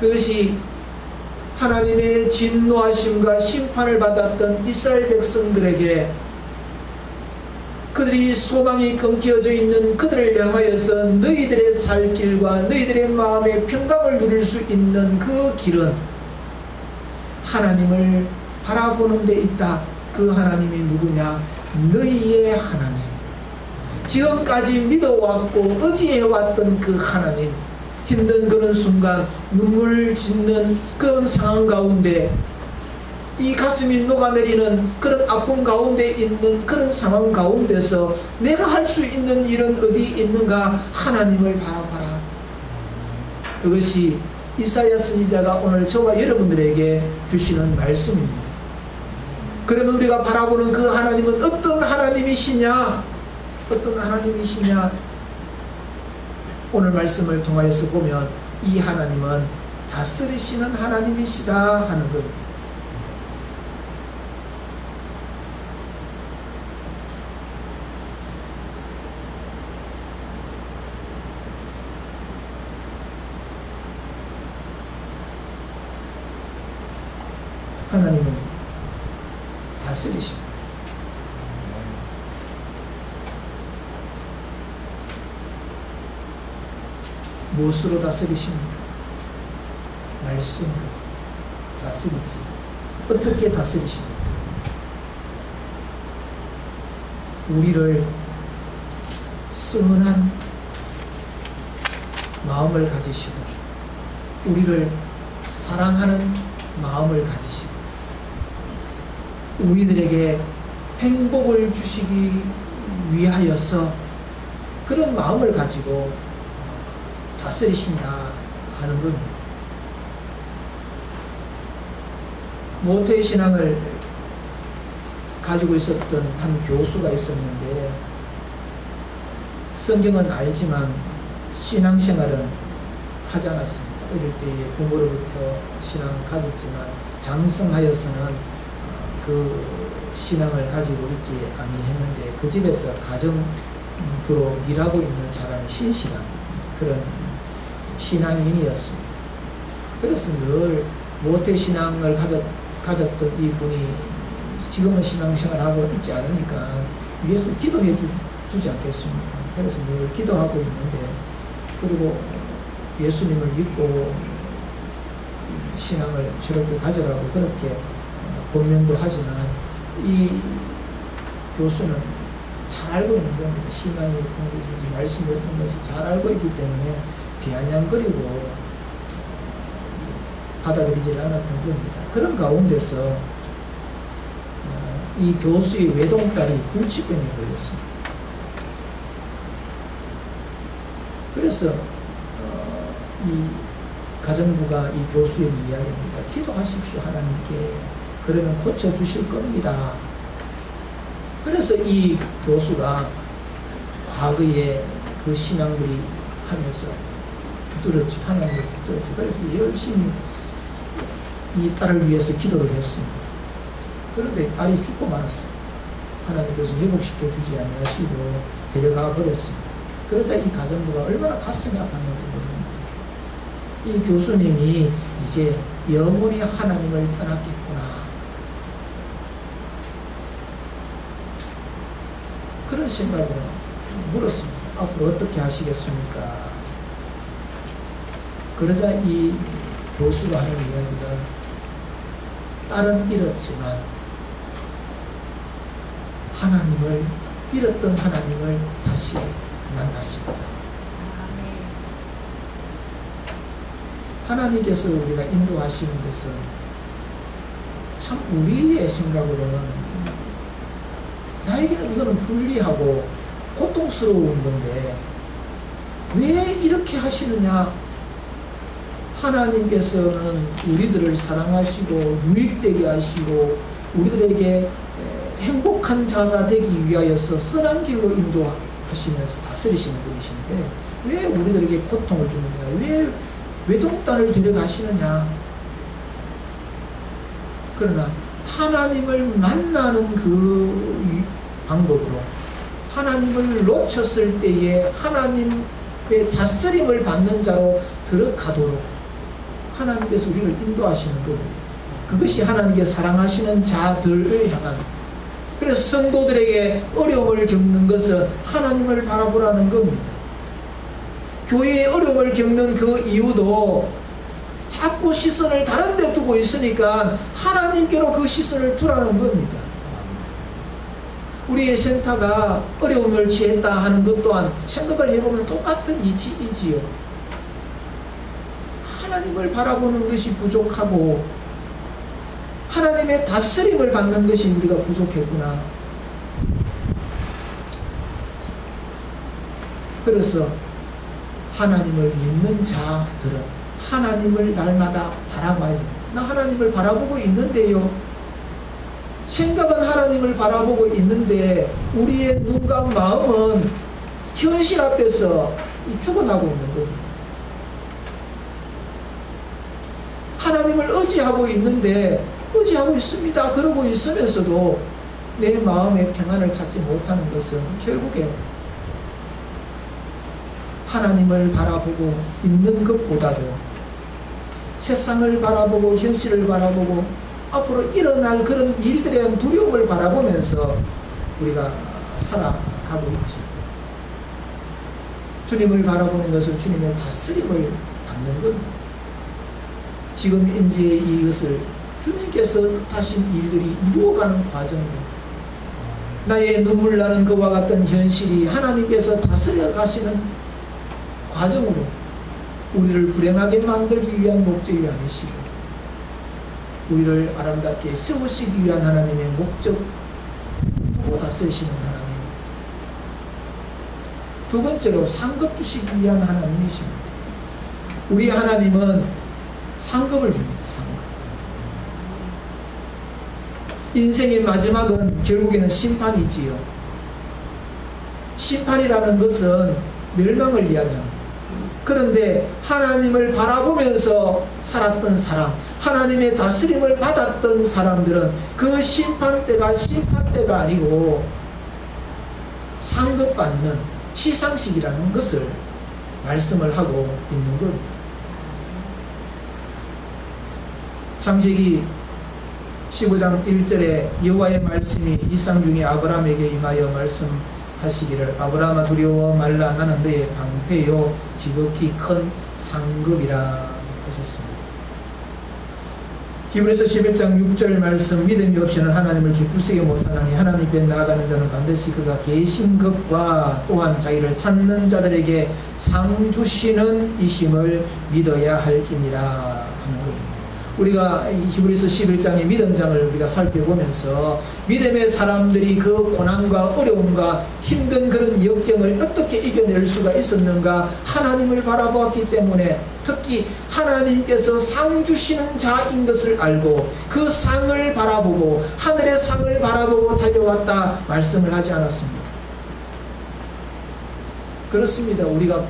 그것이 하나님의 진노하심과 심판을 받았던 이스라엘 백성들에게 그들이 소망이 끊겨져 있는 그들을 향하여서 너희들의 살 길과 너희들의 마음의 평강을 누릴 수 있는 그 길은 하나님을 바라보는 데 있다. 그 하나님이 누구냐? 너희의 하나님. 지금까지 믿어왔고 의지해왔던 그 하나님. 힘든 그런 순간 눈물 짓는 그런 상황 가운데 이 가슴이 녹아내리는 그런 아픔 가운데 있는 그런 상황 가운데서 내가 할 수 있는 일은 어디 있는가? 하나님을 바라봐라. 그것이 이사야 선지자가 오늘 저와 여러분들에게 주시는 말씀입니다. 그러면 우리가 바라보는 그 하나님은 어떤 하나님이시냐? 어떤 하나님이시냐? 오늘 말씀을 통하여서 보면 이 하나님은 다스리시는 하나님이시다 하는 겁니다. 하나님은 다스리십니다. 무엇으로 다스리십니까? 말씀으로 다스리지. 어떻게 다스리십니까? 우리를 선한 마음을 가지시고 우리를 사랑하는 마음을 가지시고 우리들에게 행복을 주시기 위하여서 그런 마음을 가지고 다스리신다 하는 겁니다. 모태신앙을 가지고 있었던 한 교수가 있었는데 성경은 알지만 신앙생활은 하지 않았습니다. 어릴 때에 부모로부터 신앙을 가졌지만 장성하여서는 그 신앙을 가지고 있지 아니했는데 그 집에서 가정부로 일하고 있는 사람이 신실한 그런 신앙인이었습니다. 그래서 늘 모태신앙을 가졌던 이 분이 지금은 신앙생활하고 있지 않으니까 위해서 기도해 주지 않겠습니까? 그래서 늘 기도하고 있는데, 그리고 예수님을 믿고 신앙을 새롭게 가져가고 그렇게 권면도 하지만 이 교수는 잘 알고 있는 겁니다. 신앙이 어떤 것인지 말씀이 어떤 것인지 잘 알고 있기 때문에 비아냥거리고 받아들이지 않았던 겁니다. 그런 가운데서 이 교수의 외동딸이 불치병에 걸렸습니다. 그래서 이 가정부가 이 교수에게 이야기합니다. 기도하십시오, 하나님께. 그러면 고쳐주실 겁니다. 그래서 이 교수가 과거에 그 신앙들이 하면서 붙들었지, 하나님을 붙들었지. 그래서 열심히 이 딸을 위해서 기도를 했습니다. 그런데 딸이 죽고 말았습니다. 하나님께서 회복시켜 주지 않으시고 데려가 버렸습니다. 그러자 이 가정부가 얼마나 가슴이 아팠는지 모릅니다. 이 교수님이 이제 영원히 하나님을 떠났겠구나, 그런 생각으로 물었습니다. 앞으로 어떻게 하시겠습니까? 그러자 이 교수가 하는 이야기가, 딸은 잃었지만 하나님을, 잃었던 하나님을 다시 만났습니다. 하나님께서 우리가 인도하시는 것은 참 우리의 생각으로는 나에게는 이거는 불리하고 고통스러운 건데 왜 이렇게 하시느냐? 하나님께서는 우리들을 사랑하시고 유익되게 하시고 우리들에게 행복한 자가 되기 위하여서 선한 길로 인도하시면서 다스리시는 분이신데 왜 우리들에게 고통을 주느냐? 왜 외동딸을 데려가시느냐? 그러나 하나님을 만나는 그 방법으로 하나님을 놓쳤을 때에 하나님의 다스림을 받는 자로 들어가도록 하나님께서 우리를 인도하시는 겁니다. 그것이 하나님께 사랑하시는 자들을 향한, 그래서 성도들에게 어려움을 겪는 것은 하나님을 바라보라는 겁니다. 교회에 어려움을 겪는 그 이유도 자꾸 시선을 다른 데 두고 있으니까 하나님께로 그 시선을 두라는 겁니다. 우리의 센터가 어려움을 취했다 하는 것 또한 생각을 해보면 똑같은 이치이지요. 하나님을 바라보는 것이 부족하고 하나님의 다스림을 받는 것이 우리가 부족했구나. 그래서 하나님을 믿는 자들은 하나님을 날마다 바라봐야 됩니다. 나 하나님을 바라보고 있는데요. 생각은 하나님을 바라보고 있는데 우리의 눈과 마음은 현실 앞에서 죽어나고 있는 겁니다. 하나님을 의지하고 있는데 의지하고 있습니다. 그러고 있으면서도 내 마음의 평안을 찾지 못하는 것은 결국에 하나님을 바라보고 있는 것보다도 세상을 바라보고 현실을 바라보고 앞으로 일어날 그런 일들에 대한 두려움을 바라보면서 우리가 살아가고 있지. 주님을 바라보는 것은 주님의 다스림을 받는 겁니다. 지금 현재 이것을 주님께서 뜻하신 일들이 이루어가는 과정으로 나의 눈물 나는 그와 같은 현실이 하나님께서 다스려 가시는 과정으로 우리를 불행하게 만들기 위한 목적이 아니시고 우리를 아름답게 세우시기 위한 하나님의 목적으로 다스리시는 하나님. 두 번째로 상급 주시기 위한 하나님이십니다. 우리 하나님은 상급을 줍니다. 상급. 인생의 마지막은 결국에는 심판이지요. 심판이라는 것은 멸망을 이야기합니다. 그런데 하나님을 바라보면서 살았던 사람, 하나님의 다스림을 받았던 사람들은 그 심판대가 심판대가 아니고 상급받는 시상식이라는 것을 말씀을 하고 있는 겁니다. 창세기 15장 1절에 여호와의 말씀이 이상 중에 아브라함에게 임하여 말씀하시기를 아브라함아 두려워 말라 나는 너의 방패요 지극히 큰 상급이라 하셨습니다. 히브리서 11장 6절 말씀 믿음이 없이는 하나님을 기쁘시게 못하나니 하나님 앞에 나아가는 자는 반드시 그가 계신 것과 또한 자기를 찾는 자들에게 상 주시는 이심을 믿어야 할지니라 하는 겁니다. 우리가 히브리서 11장의 믿음장을 우리가 살펴보면서 믿음의 사람들이 그 고난과 어려움과 힘든 그런 역경을 어떻게 이겨낼 수가 있었는가 하나님을 바라보았기 때문에 특히 하나님께서 상 주시는 자인 것을 알고 그 상을 바라보고 하늘의 상을 바라보고 달려왔다 말씀을 하지 않았습니다. 그렇습니다. 우리가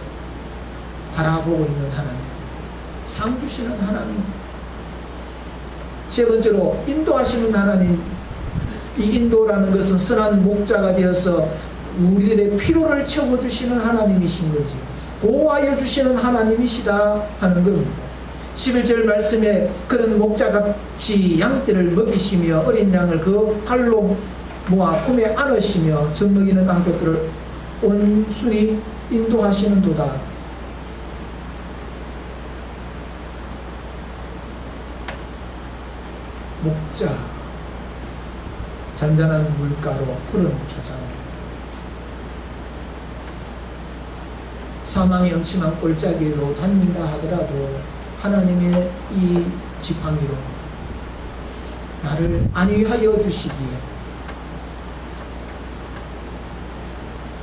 바라보고 있는 하나님, 상 주시는 하나님. 세 번째로 인도하시는 하나님. 이 인도라는 것은 선한 목자가 되어서 우리들의 필요를 채워주시는 하나님이신 거지. 보호하여 주시는 하나님이시다 하는 겁니다. 11절 말씀에 그런 목자같이 양떼를 먹이시며 어린 양을 그 팔로 모아 품에 안으시며 젖먹이는 암컷들을 온순히 인도하시는도다. 목자, 잔잔한 물가로 푸른 초장, 사망의 음침한 골짜기로 다닌다 하더라도 하나님의 이 지팡이로 나를 안위하여 주시기에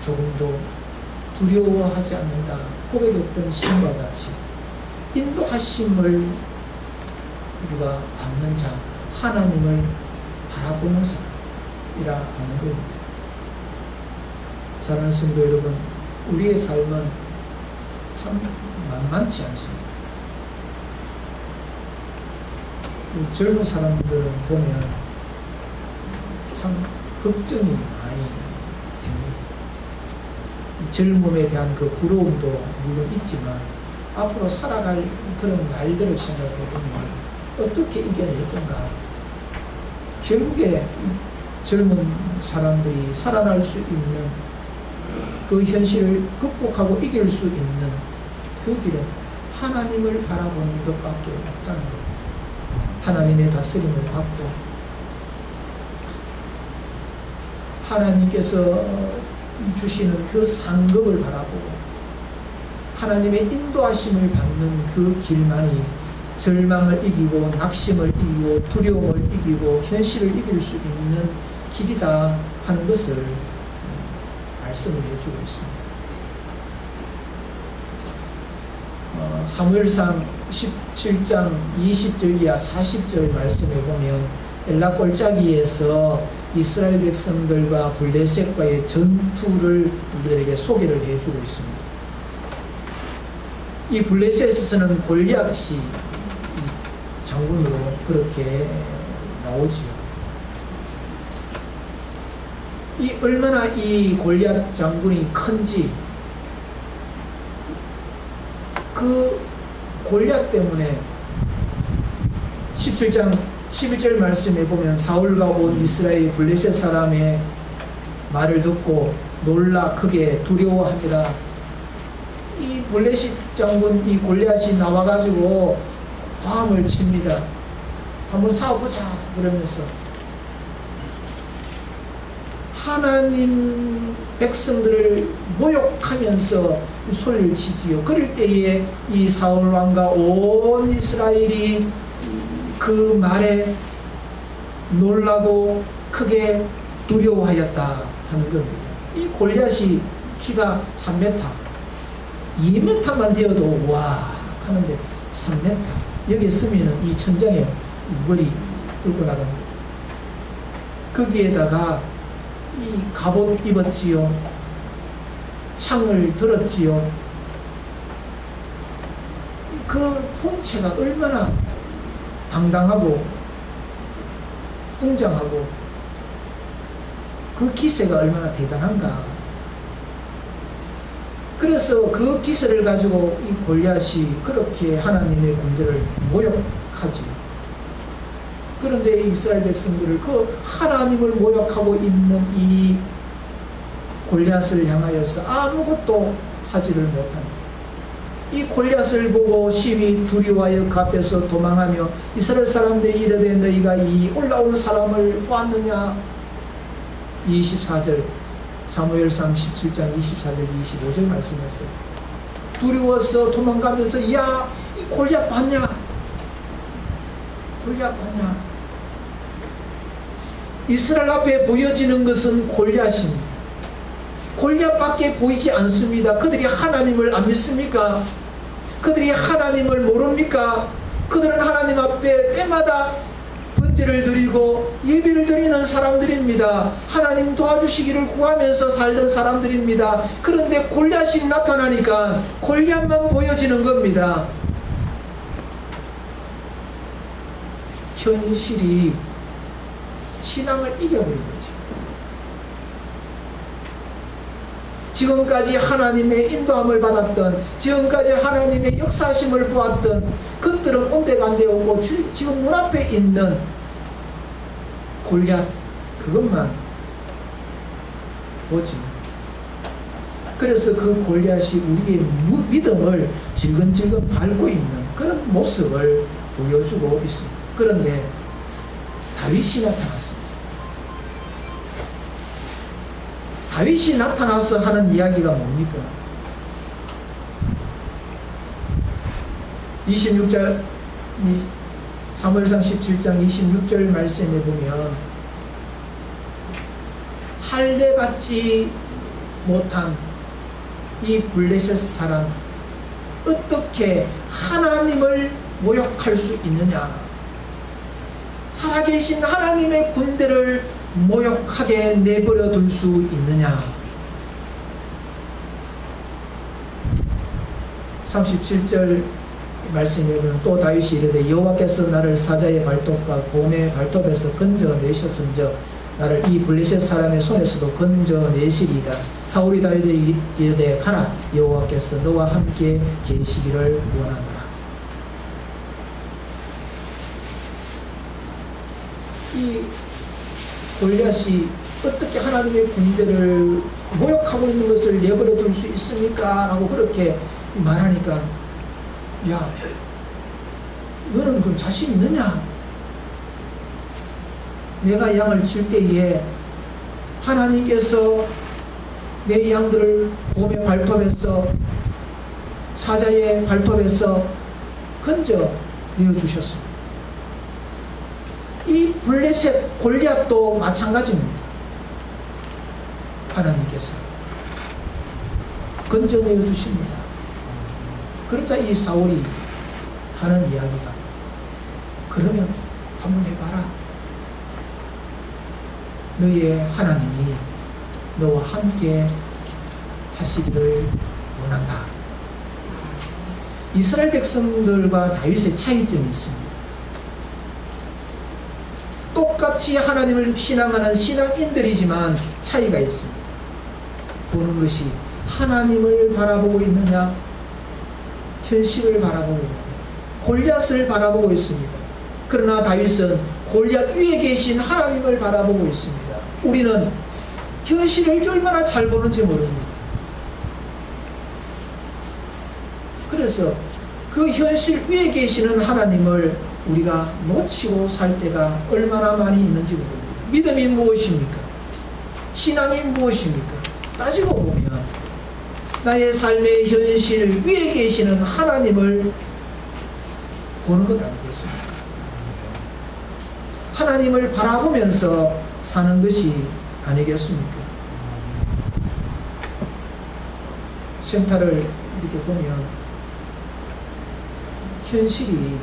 조금도 두려워하지 않는다 고백했던 신과 같이 인도하심을 우리가 받는 자, 하나님을 바라보는 사람이라 하는 겁니다. 사랑하는 성도 여러분, 우리의 삶은 참 만만치 않습니다. 젊은 사람들은 보면 참 걱정이 많이 됩니다. 젊음에 대한 그 부러움도 물론 있지만 앞으로 살아갈 그런 날들을 생각해 보면 어떻게 이겨낼 건가. 결국에 젊은 사람들이 살아날 수 있는 그 현실을 극복하고 이길 수 있는 그 길은 하나님을 바라보는 것밖에 없다는 것. 하나님의 다스림을 받고 하나님께서 주시는 그 상급을 바라보고 하나님의 인도하심을 받는 그 길만이 절망을 이기고 낙심을 이기고 두려움을 이기고 현실을 이길 수 있는 길이다 하는 것을 말씀을 해주고 있습니다. 사무엘상 17장 20절 이하 40절 말씀에 보면 엘라 골짜기에서 이스라엘 백성들과 블레셋과의 전투를 우리들에게 소개를 해주고 있습니다. 이 블레셋에서는 골리앗이 장군으로 그렇게 나오지요. 이 얼마나 이 골리앗 장군이 큰지 그 골리앗 때문에 17장 11절 말씀에 보면 사울과 온 이스라엘 블레셋 사람의 말을 듣고 놀라 크게 두려워하니라. 이 블레셋 장군 이 골리앗이 나와가지고 화음을 칩니다. 한번 싸워보자 그러면서 하나님 백성들을 모욕하면서 소리를 치지요. 그럴 때에 이 사울 왕과 온 이스라엘이 그 말에 놀라고 크게 두려워하였다 하는 겁니다. 이 골리앗이 키가 3m, 2m만 되어도 와 하는데 3m 여기에 서면은 이 천장에 머리 뚫고 나갑니다. 거기에다가 이 갑옷 입었지요. 창을 들었지요. 그 풍채가 얼마나 당당하고 웅장하고 그 기세가 얼마나 대단한가. 그래서 그 기세를 가지고 이 골리앗이 그렇게 하나님의 군대를 모욕하지. 그런데 이스라엘 백성들을 그 하나님을 모욕하고 있는 이 골리앗을 향하여서 아무것도 하지를 못합니다. 이 골리앗을 보고 심히 두려워하여 갚에서 도망하며 이스라엘 사람들이 이르되 너희가 이 올라오는 사람을 보았느냐. 24절 사무엘상 17장 24절 25절 말씀했어요. 두려워서 도망가면서 야, 이 골리앗 봤냐? 골리앗 봤냐? 이스라엘 앞에 보여지는 것은 골리앗입니다. 골리앗밖에 보이지 않습니다. 그들이 하나님을 안 믿습니까? 그들이 하나님을 모릅니까? 그들은 하나님 앞에 때마다 번제를 드리고 예배를 드리는 사람들입니다. 하나님 도와주시기를 구하면서 살던 사람들입니다. 그런데 골리앗이 나타나니까 골리앗만 보여지는 겁니다. 현실이 신앙을 이겨버린 거죠. 지금까지 하나님의 인도함을 받았던, 지금까지 하나님의 역사심을 보았던 것들은 온데간데 없고 지금 눈앞에 있는 골리앗 그것만 보지. 그래서 그 골리앗이 우리의 믿음을 질근질근 밟고 있는 그런 모습을 보여주고 있습니다. 그런데 다윗이 나타났습니다. 다윗이 나타나서 하는 이야기가 뭡니까? 26절 사무엘상 17장 26절 말씀에 보면 할례받지 못한 이 블레셋 사람 어떻게 하나님을 모욕할 수 있느냐? 살아계신 하나님의 군대를 모욕하게 내버려 둘 수 있느냐? 37절 말씀에 보면 또 다윗이 이르되 여호와께서 나를 사자의 발톱과 곰의 발톱에서 건져내셨은즉 나를 이 블레셋 사람의 손에서도 건져내시리이다. 사울이 다윗에게 이르되 가라, 여호와께서 너와 함께 계시기를 원하노라. 이 골리앗이 어떻게 하나님의 군대를 모욕하고 있는 것을 내버려 둘 수 있습니까? 라고 그렇게 말하니까 야, 너는 그럼 자신 있느냐? 내가 양을 칠 때에 하나님께서 내 양들을 곰의 발톱에서 사자의 발톱에서 건져 내어주셨습니다. 이 블레셋 골리앗도 마찬가지입니다. 하나님께서 건져내어 주십니다. 그러자 이 사울이 하는 이야기가 그러면 한번 해봐라. 너의 하나님이 너와 함께 하시기를 원한다. 이스라엘 백성들과 다윗의 차이점이 있습니다. 똑같이 하나님을 신앙하는 신앙인들이지만 차이가 있습니다. 보는 것이 하나님을 바라보고 있느냐, 현실을 바라보고 있느냐, 골리앗을 바라보고 있습니다. 그러나 다윗은 골리앗 위에 계신 하나님을 바라보고 있습니다. 우리는 현실을 얼마나 잘 보는지 모릅니다. 그래서 그 현실 위에 계시는 하나님을 우리가 놓치고 살 때가 얼마나 많이 있는지 모릅니다. 믿음이 무엇입니까? 신앙이 무엇입니까? 따지고 보면 나의 삶의 현실 위에 계시는 하나님을 보는 것 아니겠습니까? 하나님을 바라보면서 사는 것이 아니겠습니까? 센터를 이렇게 보면 현실이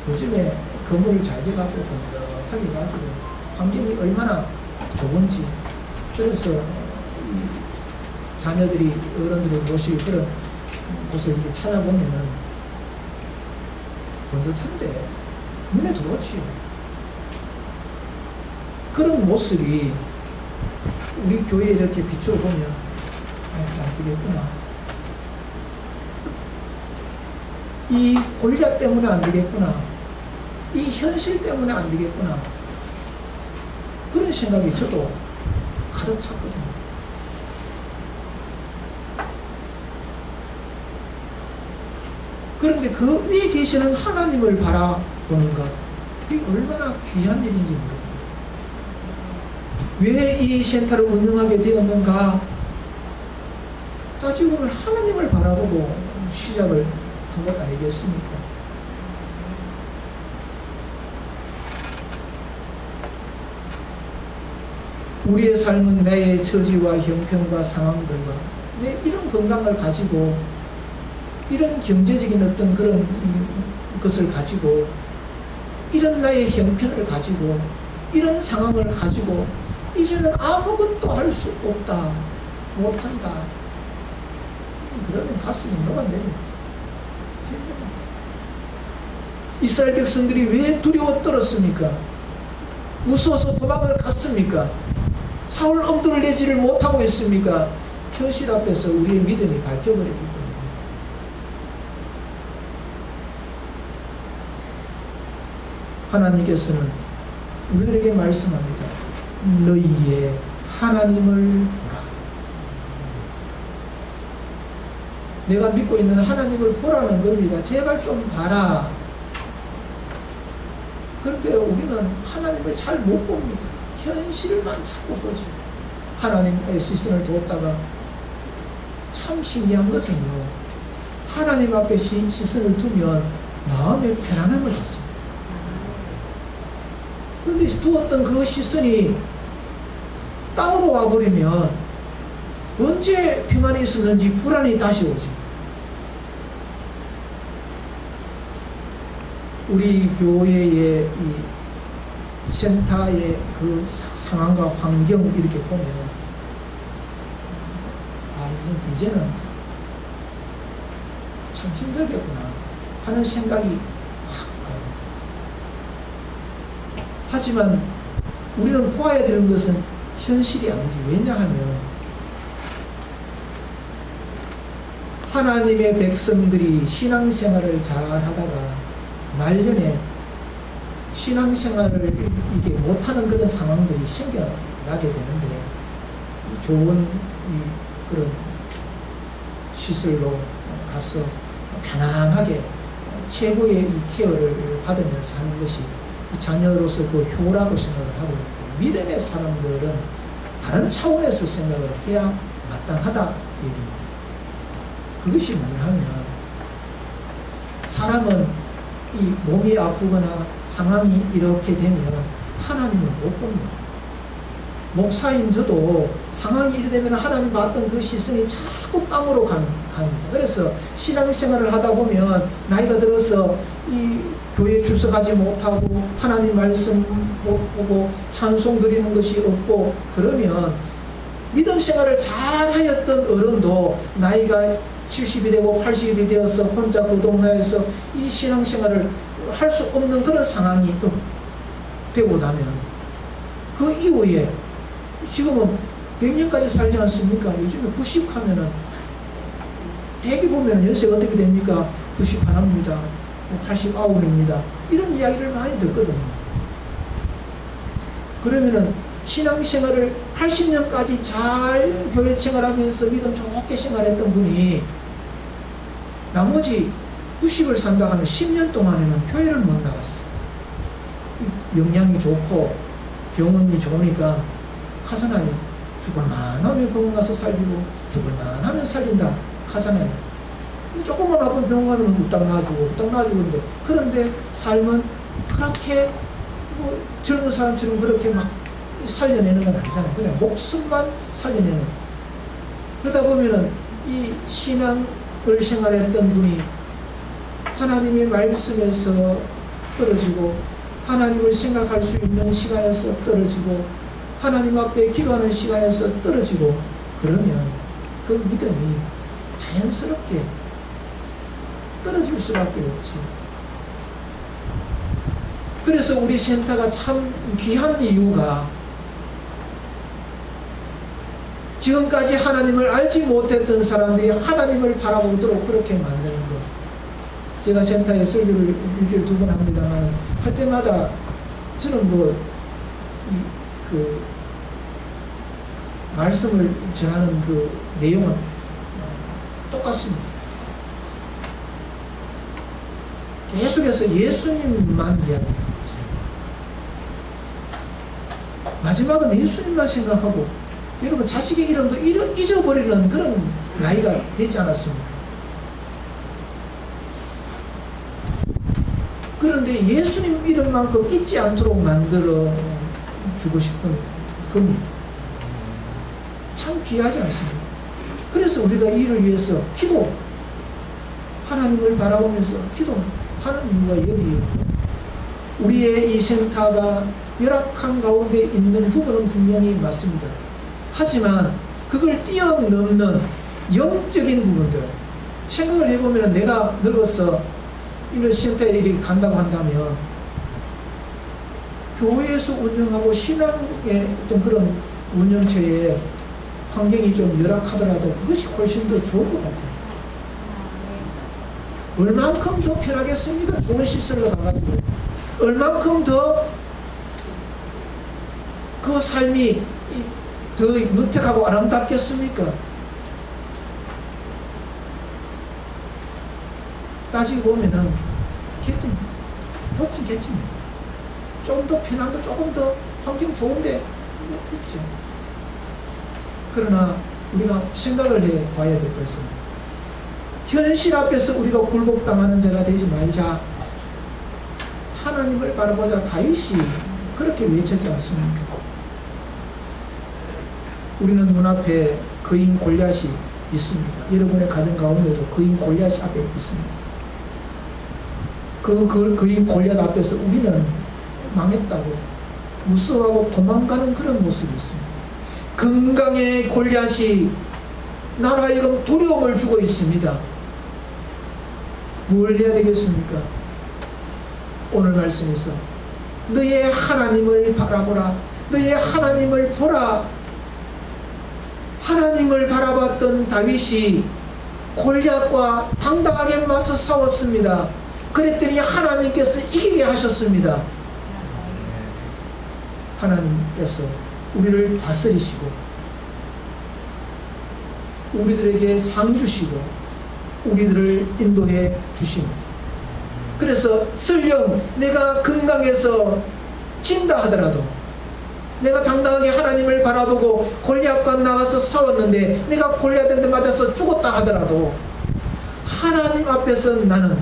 요즘에 건물을 잘 돼가지고 번듯하게 가지고 환경이 얼마나 좋은지, 그래서 자녀들이 어른들이 모시고 그런 곳을 이렇게 찾아보면은 번듯한데 눈에 들어오지요. 그런 모습이 우리 교회에 이렇게 비춰보면 안 되겠구나. 이 골리앗 때문에 안 되겠구나. 이 현실 때문에 안 되겠구나. 그런 생각이 저도 가득 찼거든요. 그런데 그 위에 계시는 하나님을 바라보는 것, 그게 얼마나 귀한 일인지 모릅니다. 왜 이 센터를 운영하게 되었는가? 따지고 보면 하나님을 바라보고 시작을 한 것 아니겠습니까? 우리의 삶은 내 처지와 형편과 상황들과 내 이런 건강을 가지고 이런 경제적인 어떤 그런 것을 가지고 이런 나의 형편을 가지고 이런 상황을 가지고 이제는 아무것도 할 수 없다, 못한다. 그러면 가슴이 녹아냅니다. 이스라엘 백성들이 왜 두려워 떨었습니까? 무서워서 도망을 갔습니까? 사울 엄두를 내지를 못하고 있습니까? 현실 앞에서 우리의 믿음이 밟혀버리기 때문에. 하나님께서는 우리들에게 말씀합니다. 너희의 하나님을 보라. 내가 믿고 있는 하나님을 보라는 겁니다. 제발 좀 봐라. 그런데 우리는 하나님을 잘 못 봅니다. 현실만 자꾸 보죠. 하나님의 시선을 뒀다가 참 신기한 것은요, 하나님 앞에 시선을 두면 마음에 편안함을 받습니다. 그런데 두었던 그 시선이 땅으로 와버리면 언제 평안이 있었는지 불안이 다시 오죠. 우리 교회의 이 센터의 그 상황과 환경 이렇게 보면 이제는 참 힘들겠구나 하는 생각이 확 갑니다. 하지만 우리는 보아야 되는 것은 현실이 아니지. 왜냐하면 하나님의 백성들이 신앙생활을 잘 하다가 말년에 신앙생활을 이게 못하는 그런 상황들이 생겨나게 되는데, 좋은 그런 시설로 가서 편안하게 최고의 이 케어를 받으면서 하는 것이 자녀로서 그 효라고 생각을 하고 있고, 믿음의 사람들은 다른 차원에서 생각을 해야 마땅하다 얘기입니다. 그것이 뭐냐 하면, 사람은 이 몸이 아프거나 상황이 이렇게 되면 하나님을 못 봅니다. 목사인 저도 상황이 이래 되면 하나님 봤던 그 시선이 자꾸 땅으로 갑니다. 그래서 신앙생활을 하다 보면 나이가 들어서 이 교회에 출석하지 못하고 하나님 말씀 못 보고 찬송 드리는 것이 없고, 그러면 믿음 생활을 잘 하였던 어른도 나이가 70이 되고 80이 되어서 혼자 그 동네에서 이 신앙생활을 할 수 없는 그런 상황이 되고 나면 그 이후에 지금은 100년까지 살지 않습니까? 요즘에 90 하면은 대개 보면 연세가 어떻게 됩니까? 91입니다. 89입니다. 이런 이야기를 많이 듣거든요. 그러면은 신앙생활을 80년까지 잘 교회 생활하면서 믿음 좋게 생활했던 분이 나머지 90을 산다 하면 10년 동안에는 교회를 못 나갔어. 영양이 좋고 병원이 좋으니까 하잖아요. 죽을만 하면 병원 가서 살리고 죽을만 하면 살린다 하잖아요. 조금만 아픈 병원 가면 후딱 놔주고 그런데, 그런데 삶은 그렇게 뭐 젊은 사람처럼 그렇게 막 살려내는 건 아니잖아요. 그냥 목숨만 살려내는. 그러다 보면은 이 신앙을 생활했던 분이 하나님의 말씀에서 떨어지고, 하나님을 생각할 수 있는 시간에서 떨어지고, 하나님 앞에 기도하는 시간에서 떨어지고, 그러면 그 믿음이 자연스럽게 떨어질 수밖에 없지. 그래서 우리 센터가 참 귀한 이유가, 지금까지 하나님을 알지 못했던 사람들이 하나님을 바라보도록 그렇게 만드는 것. 제가 센터에 설교를 일주일에 2번 합니다만 할 때마다 저는 그 말씀을 전하는 그 내용은 똑같습니다. 계속해서 예수님만 이야기합니다. 마지막은 예수님만 생각하고, 여러분 자식의 이름도 잊어버리는 그런 나이가 되지 않았습니까? 그런데 예수님 이름만큼 잊지 않도록 만들어 주고 싶은 겁니다. 참 귀하지 않습니까? 그래서 우리가 이를 위해서 기도, 하나님을 바라보면서 기도하는 이유가 여기에 있고, 우리의 이 생타가 열악한 가운데 있는 부분은 분명히 맞습니다. 하지만 그걸 뛰어넘는 영적인 부분들, 생각을 해보면 내가 늙어서 이런 생타에 이렇게 간다고 한다면 교회에서 운영하고 신앙의 어떤 그런 운영체의 환경이 좀 열악하더라도 그것이 훨씬 더 좋을 것 같아요. 얼만큼 더 편하겠습니까? 좋은 시설로 가가지고 얼만큼 더 그 삶이 더 누택하고 아름답겠습니까? 따지고 보면은 도찐겠지. 좀 더 편한 거, 조금 더 환경 좋은데 있죠. 그러나 우리가 생각을 해 봐야 될 것은, 현실 앞에서 우리가 굴복당하는 자가 되지 말자. 하나님을 바라보자. 다윗이 그렇게 외쳤지 않습니까? 우리는 눈앞에 거인 골리앗이 있습니다. 여러분의 가정 가운데도 거인 골리앗이 앞에 있습니다. 그 거인 골리앗 앞에서 우리는 망했다고 무서워하고 도망가는 그런 모습이 있습니다. 건강의 골리앗이 나로 하여금 두려움을 주고 있습니다. 뭘 해야 되겠습니까? 오늘 말씀에서 너의 하나님을 바라보라. 너의 하나님을 보라. 하나님을 바라봤던 다윗이 골리앗과 당당하게 맞서 싸웠습니다. 그랬더니 하나님께서 이기게 하셨습니다. 하나님께서 우리를 다스리시고 우리들에게 상 주시고 우리들을 인도해 주십니다. 그래서 설령 내가 건강해서 진다 하더라도, 내가 당당하게 하나님을 바라보고 골리앗과 나가서 싸웠는데 내가 골리앗한테 맞아서 죽었다 하더라도 하나님 앞에서 나는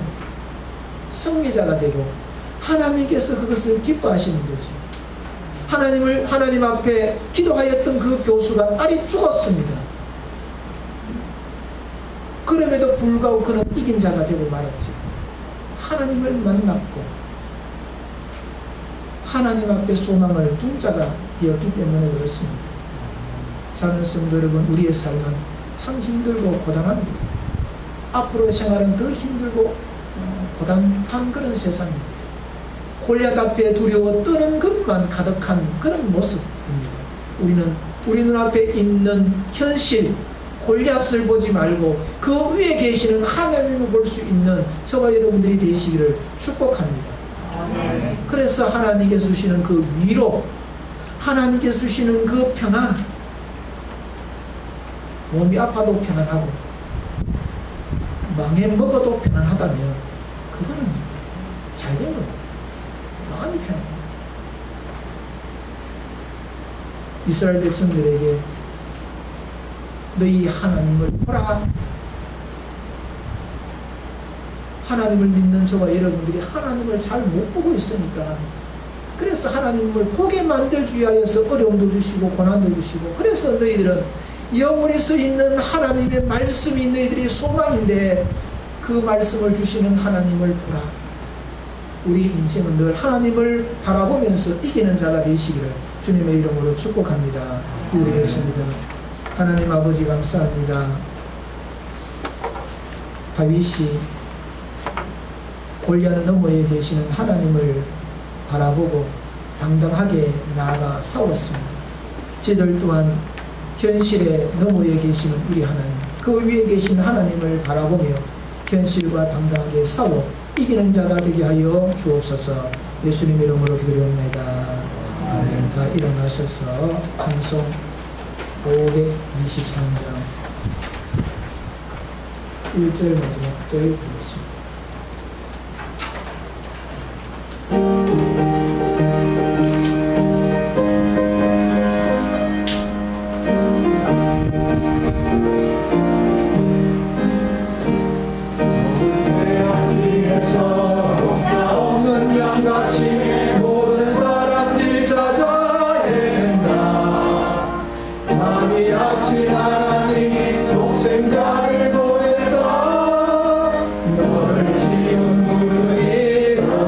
승리자가 되고 하나님께서 그것을 기뻐하시는 거지. 하나님 앞에 기도하였던 그 교수가 딸이 죽었습니다. 그럼에도 불구하고 그는 이긴 자가 되고 말았지. 하나님을 만났고 하나님 앞에 소망을 둔 자가 되었기 때문에 그렇습니다. 사랑하는 성도 여러분, 우리의 삶은 참 힘들고 고단합니다. 앞으로의 생활은 더 힘들고 고단한 그런 세상입니다. 골리앗 앞에 두려워 떠는 것만 가득한 그런 모습입니다. 우리 눈앞에 있는 현실 골리앗을 보지 말고 그 위에 계시는 하나님을 볼 수 있는 저와 여러분들이 되시기를 축복합니다. 그래서 하나님께서 주시는 그 위로, 하나님께서 주시는 그 평안, 몸이 아파도 평안하고 망해 먹어도 평안하다면 그거는 잘된 거예요. 마음이 평안해요. 이스라엘 백성들에게 너희 하나님을 보라. 하나님을 믿는 저와 여러분들이 하나님을 잘 못 보고 있으니까, 그래서 하나님을 보게 만들기 위하여서 어려움도 주시고 고난도 주시고, 그래서 너희들은 영원히 서 있는 하나님의 말씀이 너희들의 소망인데 그 말씀을 주시는 하나님을 보라. 우리 인생은 늘 하나님을 바라보면서 이기는 자가 되시기를 주님의 이름으로 축복합니다. 기도드리겠습니다. 하나님 아버지 감사합니다. 다윗이 골리앗 너머에 계시는 하나님을 바라보고 당당하게 나아가 싸웠습니다. 저희들 또한 현실의 너머에 계시는 우리 하나님, 그 위에 계신 하나님을 바라보며 현실과 당당하게 싸워 이기는 자가 되게 하여 주옵소서. 예수님 이름으로 기도드립니다. 아멘. 다 일어나셔서 찬송 523장 1절 마지막 절 보겠습니다. 없는 양같이 모든 사람들 찾아 헤맨다. 자비하신 하나님 독생자를 보내사 너를 지은 무릇이 오라.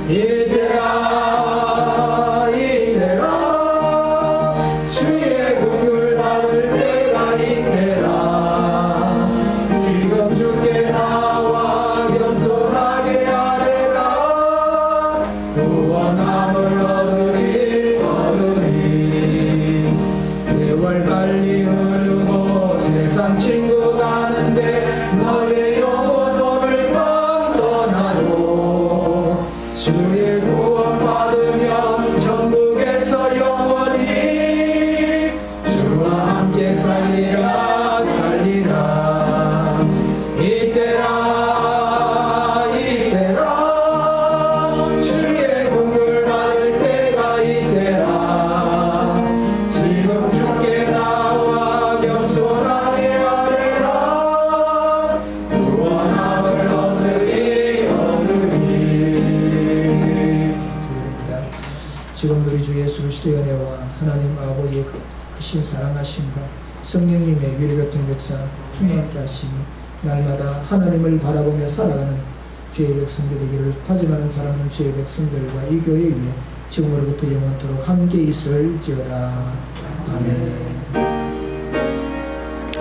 이때라 이때라 주의 긍휼 받을 때가 이때라. 지금 주께 나와 겸손하게 아뢰라. 구원함을 얻으리. 세월 빨리 흐르고 세상 친구 가는데 너의 영혼 오늘 밤 떠나도 주의 구원 받으면 천국에서 영원히 주와 함께 살리라 살리라. 이때라 이때라 주의 긍휼 받을 때가 이때라. 지금 주께 나와 겸손하게 아뢰라. 구원함을 얻으리. 주입니다. 지금 우리 주 예수 그리스도의 은혜와 하나님 아버지의 크신 사랑하심과 성령님의 위로같은 역사 충만하게 하시니 날마다 하나님을 바라보며 살아가는 주의 백성들 되기를 다짐하는 사랑하는 주의 백성들과 이 교회 위에 지금으로부터 영원토록 함께 있을지어다. 아멘.